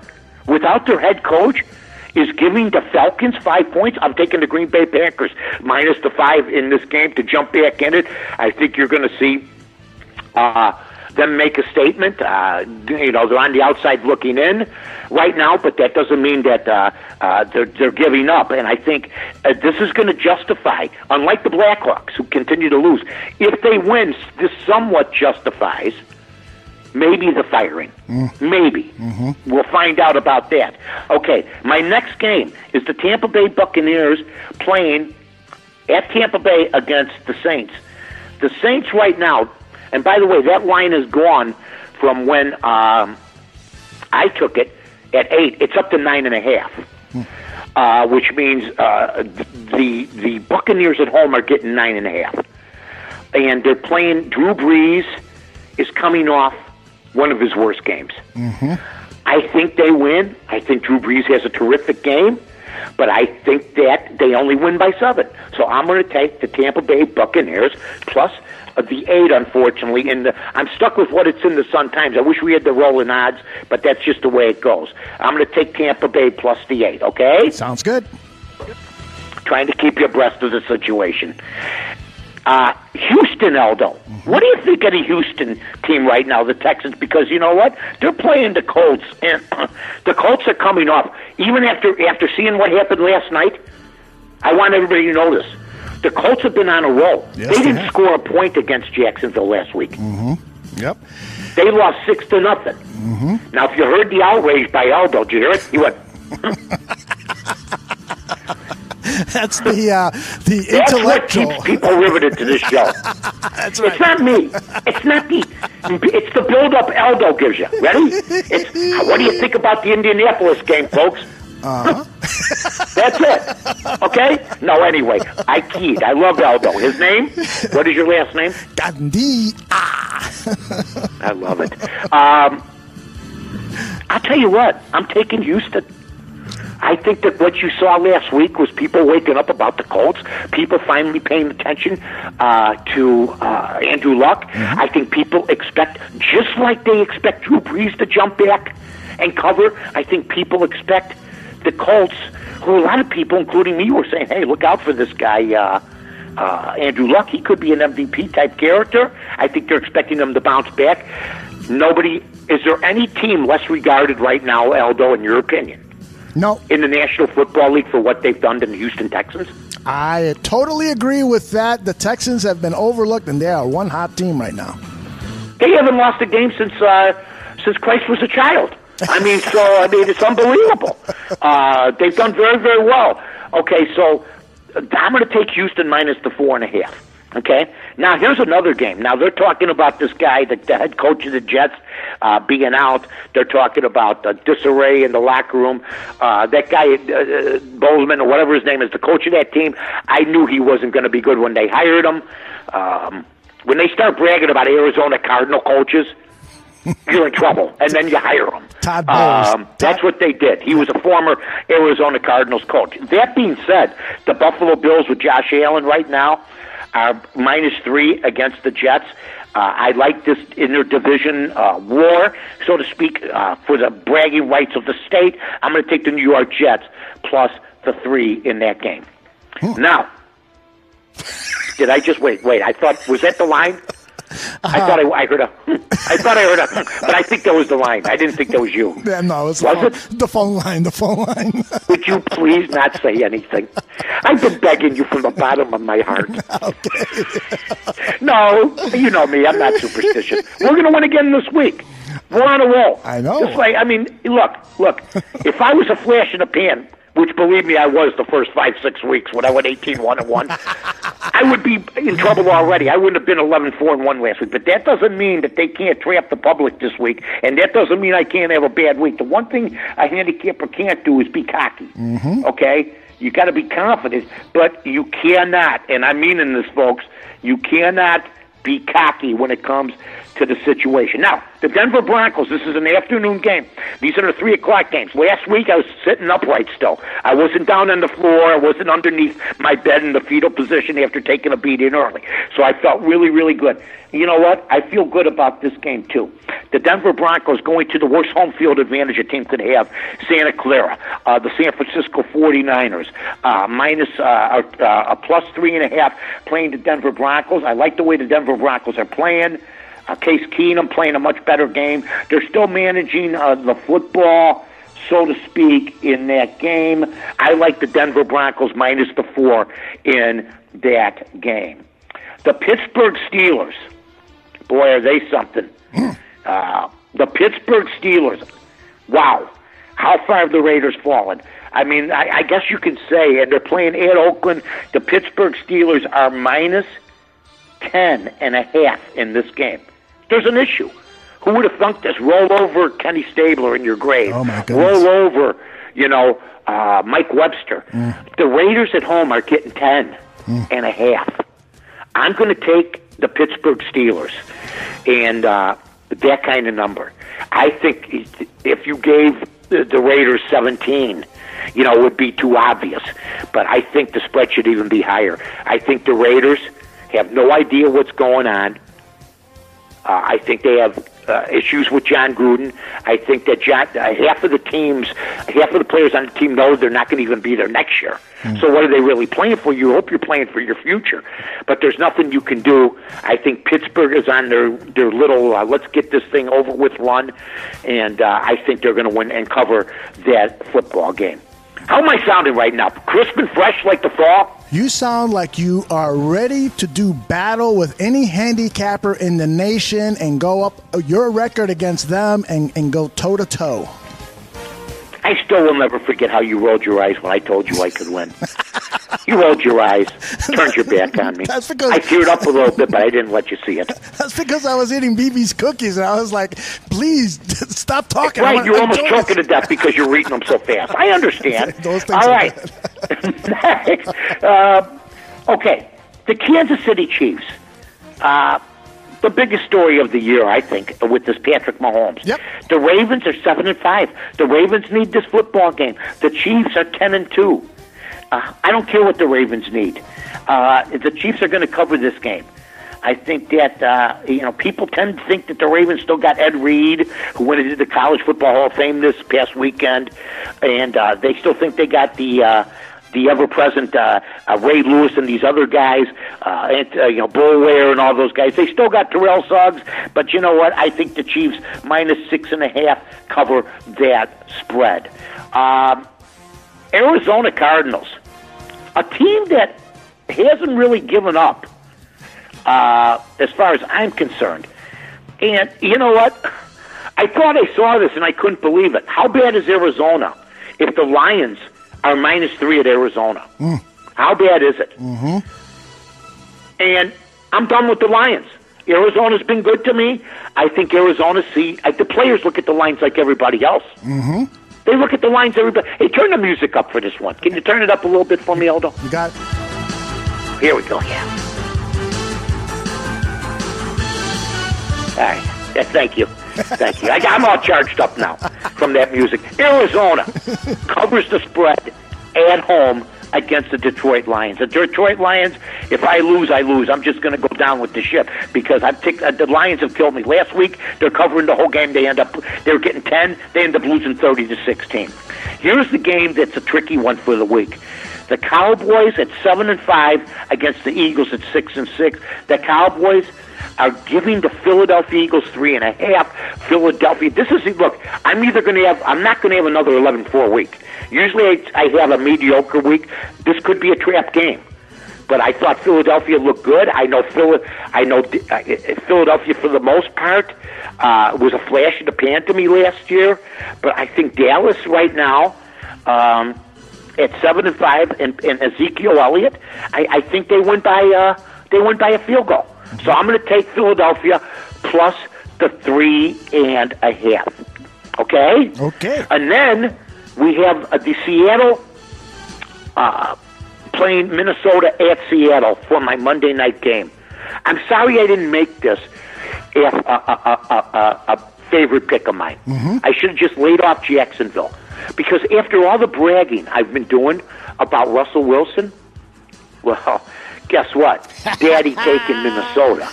without their head coach, is giving the Falcons 5 points. I'm taking the Green Bay Packers minus the 5 in this game to jump back in it. I think you're going to see them make a statement. They're on the outside looking in right now, but that doesn't mean that they're giving up. And I think this is going to justify, unlike the Blackhawks, who continue to lose, if they win, this somewhat justifies maybe the firing. Maybe. Mm-hmm. We'll find out about that. Okay, my next game is the Tampa Bay Buccaneers playing at Tampa Bay against the Saints. The Saints right now, and by the way, that line is gone from when I took it at 8. It's up to 9.5, which means the Buccaneers at home are getting 9.5. And they're playing, Drew Brees is coming off one of his worst games. Mm-hmm. I think they win. I think Drew Brees has a terrific game, but I think that they only win by 7. So I'm going to take the Tampa Bay Buccaneers plus the 8, unfortunately. And I'm stuck with what it's in the Sun-Times. I wish we had the rolling odds, but that's just the way it goes. I'm going to take Tampa Bay plus the 8, okay? Sounds good. Trying to keep you abreast of the situation. Houston, Aldo. Mm-hmm. What do you think of the Houston team right now, the Texans? Because you know what? They're playing the Colts, and the Colts are coming off. Even after seeing what happened last night, I want everybody to know this. The Colts have been on a roll. Yes, they didn't score a point against Jacksonville last week. Mm-hmm. Yep. They lost 6-0. Mm-hmm. Now, if you heard the outrage by Aldo, did you hear it? He went... That's the intellectual. That's what keeps people riveted to this show. That's right. It's not me. It's not me. It's the build-up Aldo gives you. Ready? It's what do you think about the Indianapolis game, folks? That's it. Okay? No, anyway, I keyed. I love Aldo. His name? What is your last name? Gandhi. I love it. I'll tell you what. I'm taking Houston. I think that what you saw last week was people waking up about the Colts, people finally paying attention to Andrew Luck. Mm-hmm. I think people expect, just like they expect Drew Brees to jump back and cover, I think people expect the Colts, who a lot of people, including me, were saying, hey, look out for this guy, Andrew Luck. He could be an MVP-type character. I think they're expecting him to bounce back. Is there any team less regarded right now, Aldo, in your opinion? No. In the National Football League for what they've done to the Houston Texans? I totally agree with that. The Texans have been overlooked, and they are one hot team right now. They haven't lost a game since Christ was a child. It's unbelievable. They've done very, very well. Okay, so I'm going to take Houston minus the 4.5. Okay? Now, here's another game. Now, they're talking about this guy, the head coach of the Jets, being out. They're talking about disarray in the locker room. That guy, Bozeman, or whatever his name is, the coach of that team, I knew he wasn't going to be good when they hired him. When they start bragging about Arizona Cardinal coaches, you're in trouble, and then you hire him. Todd Bowles. That's what they did. He was a former Arizona Cardinals coach. That being said, the Buffalo Bills with Josh Allen right now are -3 against the Jets. I like this interdivision war, so to speak, for the bragging rights of the state. I'm going to take the New York Jets plus the 3 in that game. Now, did I just wait? I thought, was that the line? I thought I heard a. I thought I heard a. But I think that was the line. I didn't think that was you. Yeah, no, it? The phone line. The phone line. Would you please not say anything? I've been begging you from the bottom of my heart. Okay. No, you know me. I'm not superstitious. We're going to win again this week. We're on a roll. I know. Just like, look. If I was a flash in the pan, which, believe me, I was the first 5-6 weeks when I went 18-1-1. I would be in trouble already. I wouldn't have been 11-4-1 last week. But that doesn't mean that they can't trap the public this week, and that doesn't mean I can't have a bad week. The one thing a handicapper can't do is be cocky. Mm-hmm. Okay? You got to be confident, but you cannot, and I'm meaning this, folks, you cannot be cocky when it comes to the situation. Now, The Denver Broncos, this is an afternoon game. These are the 3 o'clock games. Last week, I was sitting upright still. I wasn't down on the floor. I wasn't underneath my bed in the fetal position after taking a beating early. So I felt really, really good. You know what? I feel good about this game, too. The Denver Broncos going to the worst home field advantage a team could have, Santa Clara. The San Francisco 49ers, minus a plus 3.5 playing the Denver Broncos. I like the way the Denver Broncos are playing. Case Keenum playing a much better game. They're still managing the football, so to speak, in that game. I like the Denver Broncos minus the 4 in that game. The Pittsburgh Steelers, boy, are they something. The Pittsburgh Steelers, wow, how far have the Raiders fallen? I mean, I guess you could say, and they're playing at Oakland, the Pittsburgh Steelers are minus 10.5 in this game. There's an issue. Who would have thunk this? Roll over Kenny Stabler in your grave. Oh, my goodness. Roll over, Mike Webster. The Raiders at home are getting 10.5. I'm going to take the Pittsburgh Steelers and that kind of number. I think if you gave the Raiders 17, it would be too obvious. But I think the spread should even be higher. I think the Raiders have no idea what's going on. I think they have issues with John Gruden. I think that half of the players on the team know they're not going to even be there next year. So what are they really playing for? You hope you're playing for your future. But there's nothing you can do. I think Pittsburgh is on their little let's get this thing over with run, and I think they're going to win and cover that football game. How am I sounding right now? Crisp and fresh like the fall? You sound like you are ready to do battle with any handicapper in the nation and go up your record against them and go toe-to-toe. I still will never forget how you rolled your eyes when I told you I could win. You rolled your eyes, turned your back on me. That's because I teared up a little bit, but I didn't let you see it. That's because I was eating BB's cookies, and I was like, please, stop talking. Right, you're almost choking to death because you're eating them so fast. I understand. Those things all right. Okay, the Kansas City Chiefs. The biggest story of the year, I think, with this Patrick Mahomes. Yep. The Ravens are 7-5. The Ravens need this football game. The Chiefs are 10-2. I don't care what the Ravens need. The Chiefs are going to cover this game. I think that people tend to think that the Ravens still got Ed Reed, who went into the College Football Hall of Fame this past weekend, and they still think they got the ever-present Ray Lewis and these other guys, Bull Ware and all those guys. They still got Terrell Suggs, but you know what? I think the Chiefs minus 6.5 cover that spread. Arizona Cardinals, a team that hasn't really given up as far as I'm concerned. And you know what? I thought I saw this and I couldn't believe it. How bad is Arizona if the Lions are minus 3 at Arizona? How bad is it? Mm-hmm. And I'm done with the Lions. Arizona's been good to me. I think Arizona the players look at the lines like everybody else. Mm-hmm. They look at the lines everybody. Hey, turn the music up for this one. Can you turn it up a little bit for me, Aldo? You got it. Here we go, yeah. All right. Yeah, thank you. Thank you. I'm all charged up now from that music. Arizona covers the spread at home against the Detroit Lions. The Detroit Lions, if I lose, I lose. I'm just going to go down with the ship because the Lions have killed me. Last week, they're covering the whole game. They were getting 10. They end up losing 30-16. Here's the game that's a tricky one for the week. The Cowboys at 7-5 against the Eagles at 6-6. The Cowboys are giving the Philadelphia Eagles 3.5. Philadelphia. I'm not going to have another 11-4 week. Usually I have a mediocre week. This could be a trap game. But I thought Philadelphia looked good. I know Philadelphia for the most part was a flash in the pan to me last year. But I think Dallas right now at 7-5 and Ezekiel Elliott, I think they win by a field goal. So I'm going to take Philadelphia plus the 3.5. Okay? Okay. And then we have the Seattle playing Minnesota at Seattle for my Monday night game. I'm sorry I didn't make this a favorite pick of mine. I should have just laid off Jacksonville. Because after all the bragging I've been doing about Russell Wilson, well, guess what? Daddy taking Minnesota.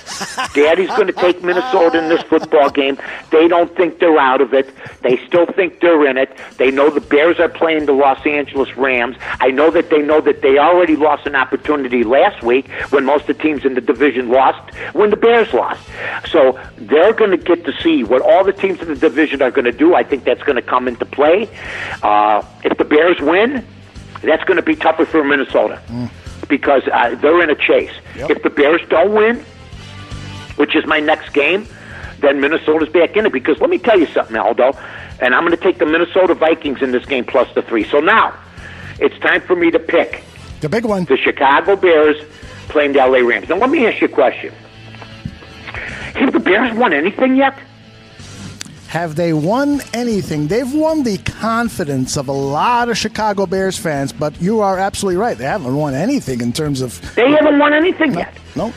Daddy's going to take Minnesota in this football game. They don't think they're out of it. They still think they're in it. They know the Bears are playing the Los Angeles Rams. I know that they already lost an opportunity last week when most of the teams in the division lost, when the Bears lost. So they're going to get to see what all the teams in the division are going to do. I think that's going to come into play. If the Bears win, that's going to be tougher for Minnesota. Because they're in a chase. Yep. If the Bears don't win, which is my next game, then Minnesota's back in it. Because let me tell you something, Aldo, and I'm going to take the Minnesota Vikings in this game plus the 3. So now it's time for me to pick the big one, the Chicago Bears playing the LA Rams. Now let me ask you a question. Have the Bears won anything yet? Have they won anything? They've won the confidence of a lot of Chicago Bears fans, but you are absolutely right. They haven't won anything in terms of... They haven't won anything yet. No.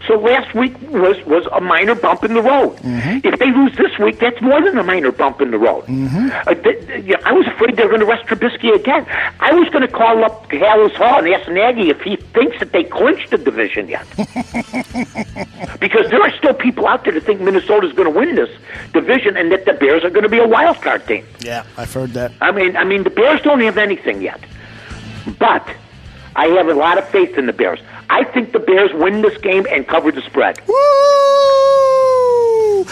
So last week was a minor bump in the road. If they lose this week, that's more than a minor bump in the road. I was afraid they were going to rest Trubisky again. I was going to call up Hallis Hall and ask Nagy if he thinks that they clinched the division yet. Because there are still people out there that think Minnesota's going to win this division and that the Bears are going to be a wild card team. Yeah, I've heard that. I mean, the Bears don't have anything yet. But I have a lot of faith in the Bears. I think the Bears win this game and cover the spread. Woo!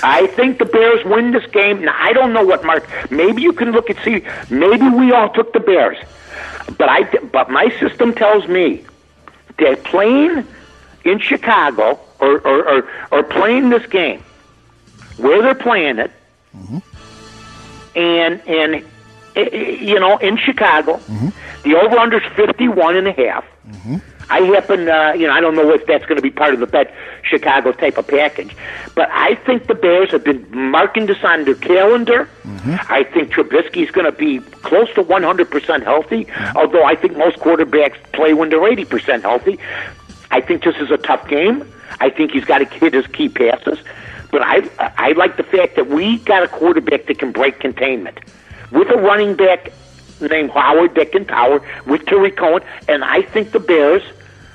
I think the Bears win this game. Now, I don't know what, Mark. Maybe you can look and see. Maybe we all took the Bears. But my system tells me they're playing in Chicago or playing this game where they're playing it, and in Chicago, the over-under is 51.5. I happen, I don't know if that's going to be part of the Bet Chicago type of package, but I think the Bears have been marking this on their calendar. I think Trubisky's going to be close to 100% healthy, although I think most quarterbacks play when they're 80% healthy. I think this is a tough game. I think he's got to hit his key passes, but I like the fact that we got a quarterback that can break containment with a running back named Howard that can power with Terry Cohen, and I think the Bears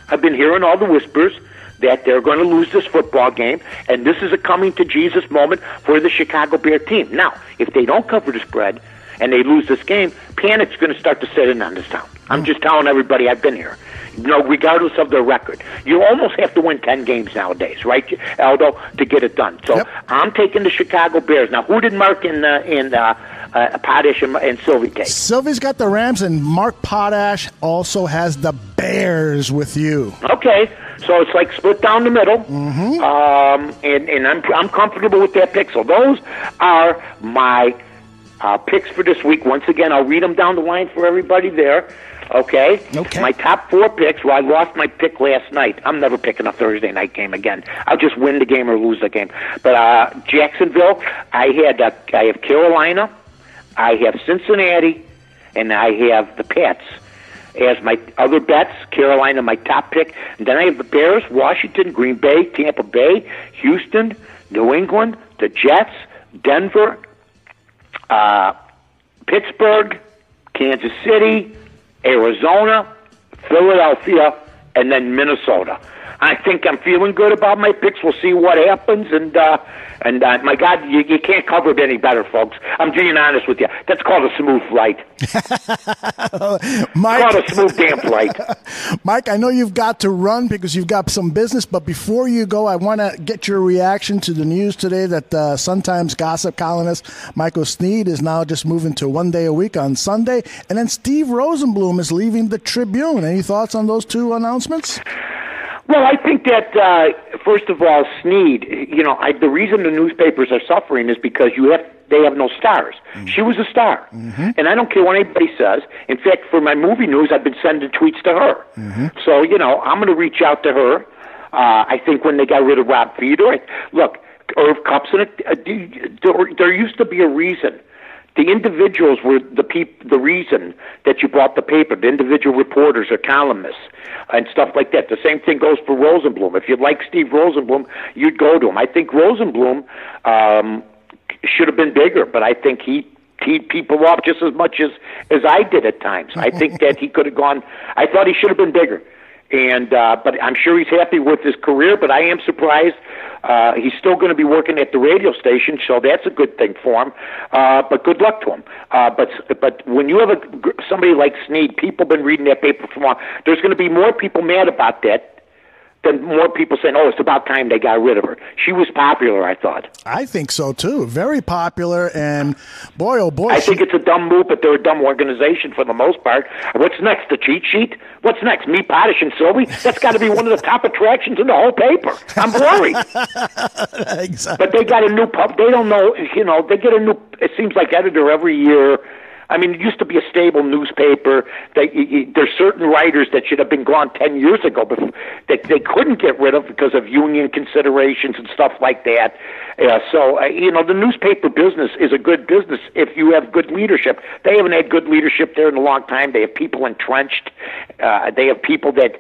have been hearing all the whispers that they're going to lose this football game, and this is a coming-to-Jesus moment for the Chicago Bear team. Now, if they don't cover the spread and they lose this game, panic's going to start to set in on this town. I'm just telling everybody I've been here. Regardless of their record. You almost have to win 10 games nowadays, right, Aldo, to get it done. So I'm taking the Chicago Bears. Now, who did Mark in Potash and Sylvie take? Sylvie's got the Rams, and Mark Potash also has the Bears with you. Okay, so it's like split down the middle, and I'm comfortable with that pick. So those are my picks for this week. Once again, I'll read them down the line for everybody there. Okay. My top 4 picks. Well, I lost my pick last night. I'm never picking a Thursday night game again. I'll just win the game or lose the game. But Jacksonville, I have Carolina, I have Cincinnati, and I have the Pats as my other bets. Carolina, my top pick, and then I have the Bears, Washington, Green Bay, Tampa Bay, Houston, New England, the Jets, Denver, Pittsburgh, Kansas City, Arizona, Philadelphia, and then Minnesota. I think I'm feeling good about my picks. We'll see what happens, and my God, you can't cover it any better, folks. I'm being honest with you. That's called a smooth flight. Mike, called a smooth damn flight. Mike, I know you've got to run because you've got some business, but before you go, I want to get your reaction to the news today that Sun-Times gossip columnist Michael Sneed is now just moving to 1 day a week on Sunday, and then Steve Rosenblum is leaving the Tribune. Any thoughts on those 2 announcements? Well, I think that, first of all, Sneed, the reason the newspapers are suffering is because they have no stars. She was a star. And I don't care what anybody says. In fact, for my movie news, I've been sending tweets to her. So, I'm going to reach out to her. I think when they got rid of Rob Fedor, look, Irv Kupson, there used to be a reason. The individuals were the reason that you bought the paper, the individual reporters or columnists and stuff like that. The same thing goes for Rosenblum. If you like Steve Rosenblum, you'd go to him. I think Rosenblum should have been bigger, but I think he teed people off just as much as I did at times. I think that he could have gone. I thought he should have been bigger. And but I'm sure he's happy with his career, but I am surprised. He's still going to be working at the radio station, so that's a good thing for him. But good luck to him. But when you have somebody like Snead, people have been reading that paper for long. There's going to be more people mad about that than more people saying, "Oh, it's about time they got rid of her." She was popular, I thought. I think so too. Very popular, and boy, oh boy, I think it's a dumb move, but they're a dumb organization for the most part. What's next? The cheat sheet? What's next? Me, Potash, and Sylvie? That's got to be one of the top attractions in the whole paper. I'm worried. Exactly. But they got a new pub. They don't know. They get a new. It seems like editor every year. I mean, it used to be a stable newspaper. There's certain writers that should have been gone 10 years ago, but that they couldn't get rid of because of union considerations and stuff like that. So the newspaper business is a good business if you have good leadership. They haven't had good leadership there in a long time. They have people entrenched. They have people that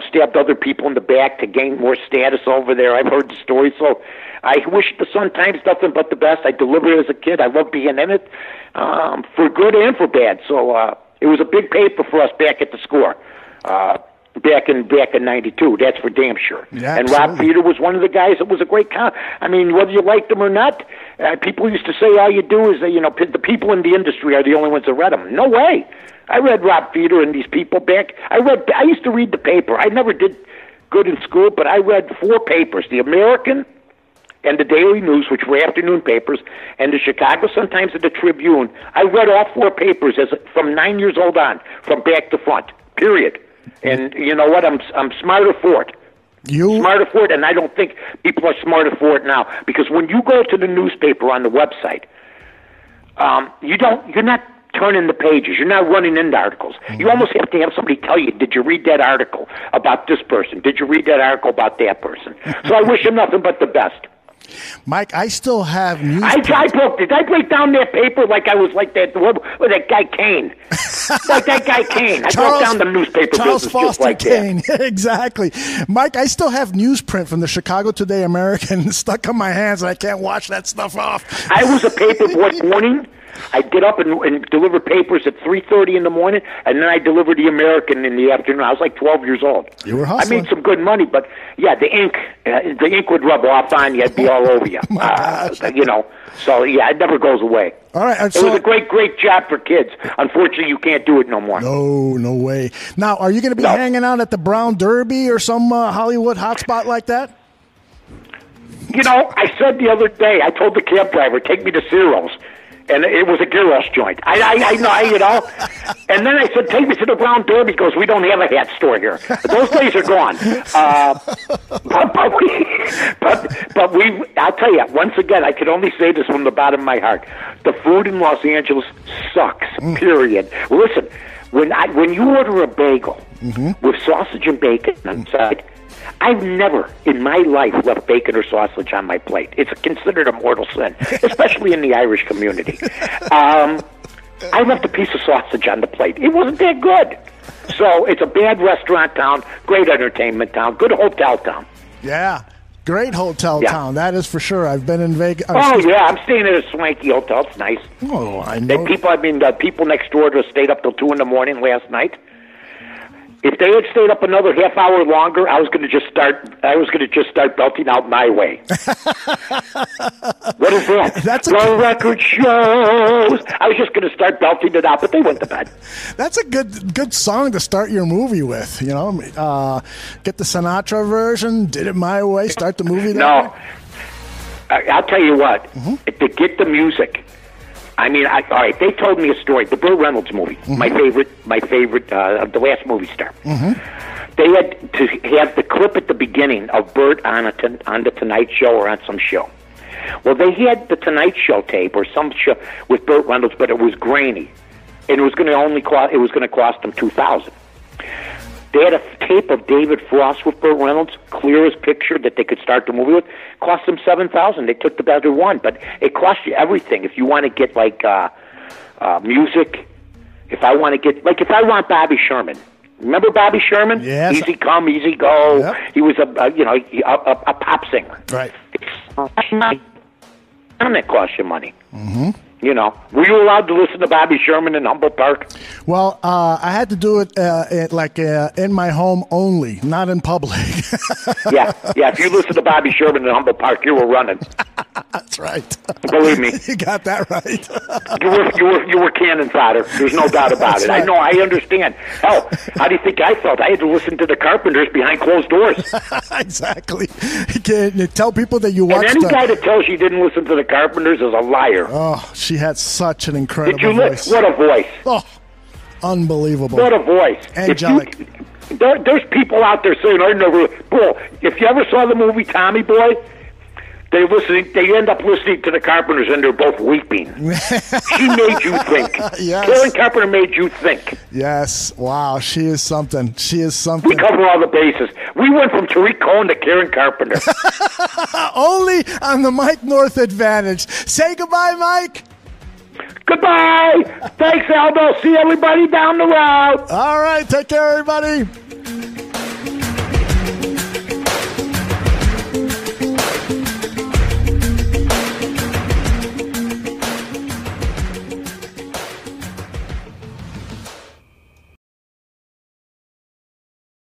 stabbed other people in the back to gain more status over there. I've heard the story. So I wish the Sun-Times nothing but the best. I delivered it as a kid. I love being in it, for good and for bad. So it was a big paper for us back at the Score, back in '92. That's for damn sure. Yeah, and Rob Peter was one of the guys that was a great I mean, whether you liked him or not, people used to say all you do is the people in the industry are the only ones that read them. No way. I read Rob Peter and these people back. I used to read the paper. I never did good in school, but I read 4 papers: the American and the Daily News, which were afternoon papers, and the Chicago Sun-Times and the Tribune. I read all 4 papers from 9 years old on, from back to front, period. And you know what? I'm smarter for it. Smarter for it, and I don't think people are smarter for it now. Because when you go to the newspaper on the website, you're not turning the pages. You're not running into articles. You almost have to have somebody tell you, did you read that article about this person? Did you read that article about that person? So I wish him nothing but the best. Mike, I still have news. I broke it. I break down that paper like I was like that guy Kane. Like that guy Kane. I broke down the newspaper Charles business Foster just like Kane. that. Exactly. Mike, I still have newsprint from the Chicago Today American stuck on my hands, and I can't wash that stuff off. I was a paper boy morning. I get up and deliver papers at 3:30 in the morning, and then I delivered the American in the afternoon. I was like 12 years old. You were hustling. I made some good money, but yeah, the ink would rub off on you. It'd be all over you. So yeah, it never goes away. All right, it was a great job for kids. Unfortunately, you can't do it no more. No way. Now, are you going to be hanging out at the Brown Derby or some Hollywood hotspot like that? I said the other day, I told the cab driver, take me to Ciro's. And it was a gyros joint. I know. And then I said, take me to the Brown Derby. He goes, we don't have a hat store here. Those days are gone. But I'll tell you, once again, I can only say this from the bottom of my heart. The food in Los Angeles sucks, period. Listen, when you order a bagel with sausage and bacon inside, I've never in my life left bacon or sausage on my plate. It's considered a mortal sin, especially in the Irish community. I left a piece of sausage on the plate. It wasn't that good. So it's a bad restaurant town, great entertainment town, good hotel town. Yeah, great hotel town. That is for sure. I've been in Vegas. I'm staying at a swanky hotel. It's nice. Oh, I know. The people next door to stayed up till 2 a.m. last night. If they had stayed up another half hour longer, I was going to just start belting out My Way. What is that? The record shows. I was just going to start belting it out, but they went to bed. That's a good song to start your movie with. Get the Sinatra version. Did it my way. Start the movie. I'll tell you what. To get the music. I mean, all right. They told me a story. The Burt Reynolds movie, my favorite, the last movie star. They had to have the clip at the beginning of Burt on the Tonight Show or on some show. Well, they had the Tonight Show tape or some show with Burt Reynolds, but it was grainy, and it was going to cost them $2,000. They had a tape of David Frost with Burt Reynolds, clear as picture, that they could start the movie with. Cost them $7,000. They took the better one, but it costs you everything. If you want to get music, if I want Bobby Sherman. Remember Bobby Sherman? Yes. Easy come, easy go. Yep. He was a pop singer. Right. comment costs you money. Mm-hmm. You know, were you allowed to listen to Bobby Sherman in Humboldt Park? Well, I had to do it in my home only, not in public. yeah. If you listen to Bobby Sherman in Humboldt Park, you were running. That's right. Believe me, you got that right. you were cannon fodder. There's no doubt about That's it. right. I know. I understand. Hell, how do you think I felt? I had to listen to the Carpenters behind closed doors. Exactly. You tell people that you watched. And any guy that tells you didn't listen to the Carpenters is a liar. Oh, she had such an incredible Did you voice. What a voice. Oh, unbelievable. What a voice. Angelic. There's people out there saying, I never... Bro, if you ever saw the movie Tommy Boy, they end up listening to the Carpenters and they're both weeping. She made you think. Yes. Karen Carpenter made you think. Yes. Wow, she is something. She is something. We cover all the bases. We went from Tariq Cohen to Karen Carpenter. Only on the Mike North Advantage. Say goodbye, Mike. Goodbye. Thanks, Aldo. See everybody down the road. All right. Take care, everybody.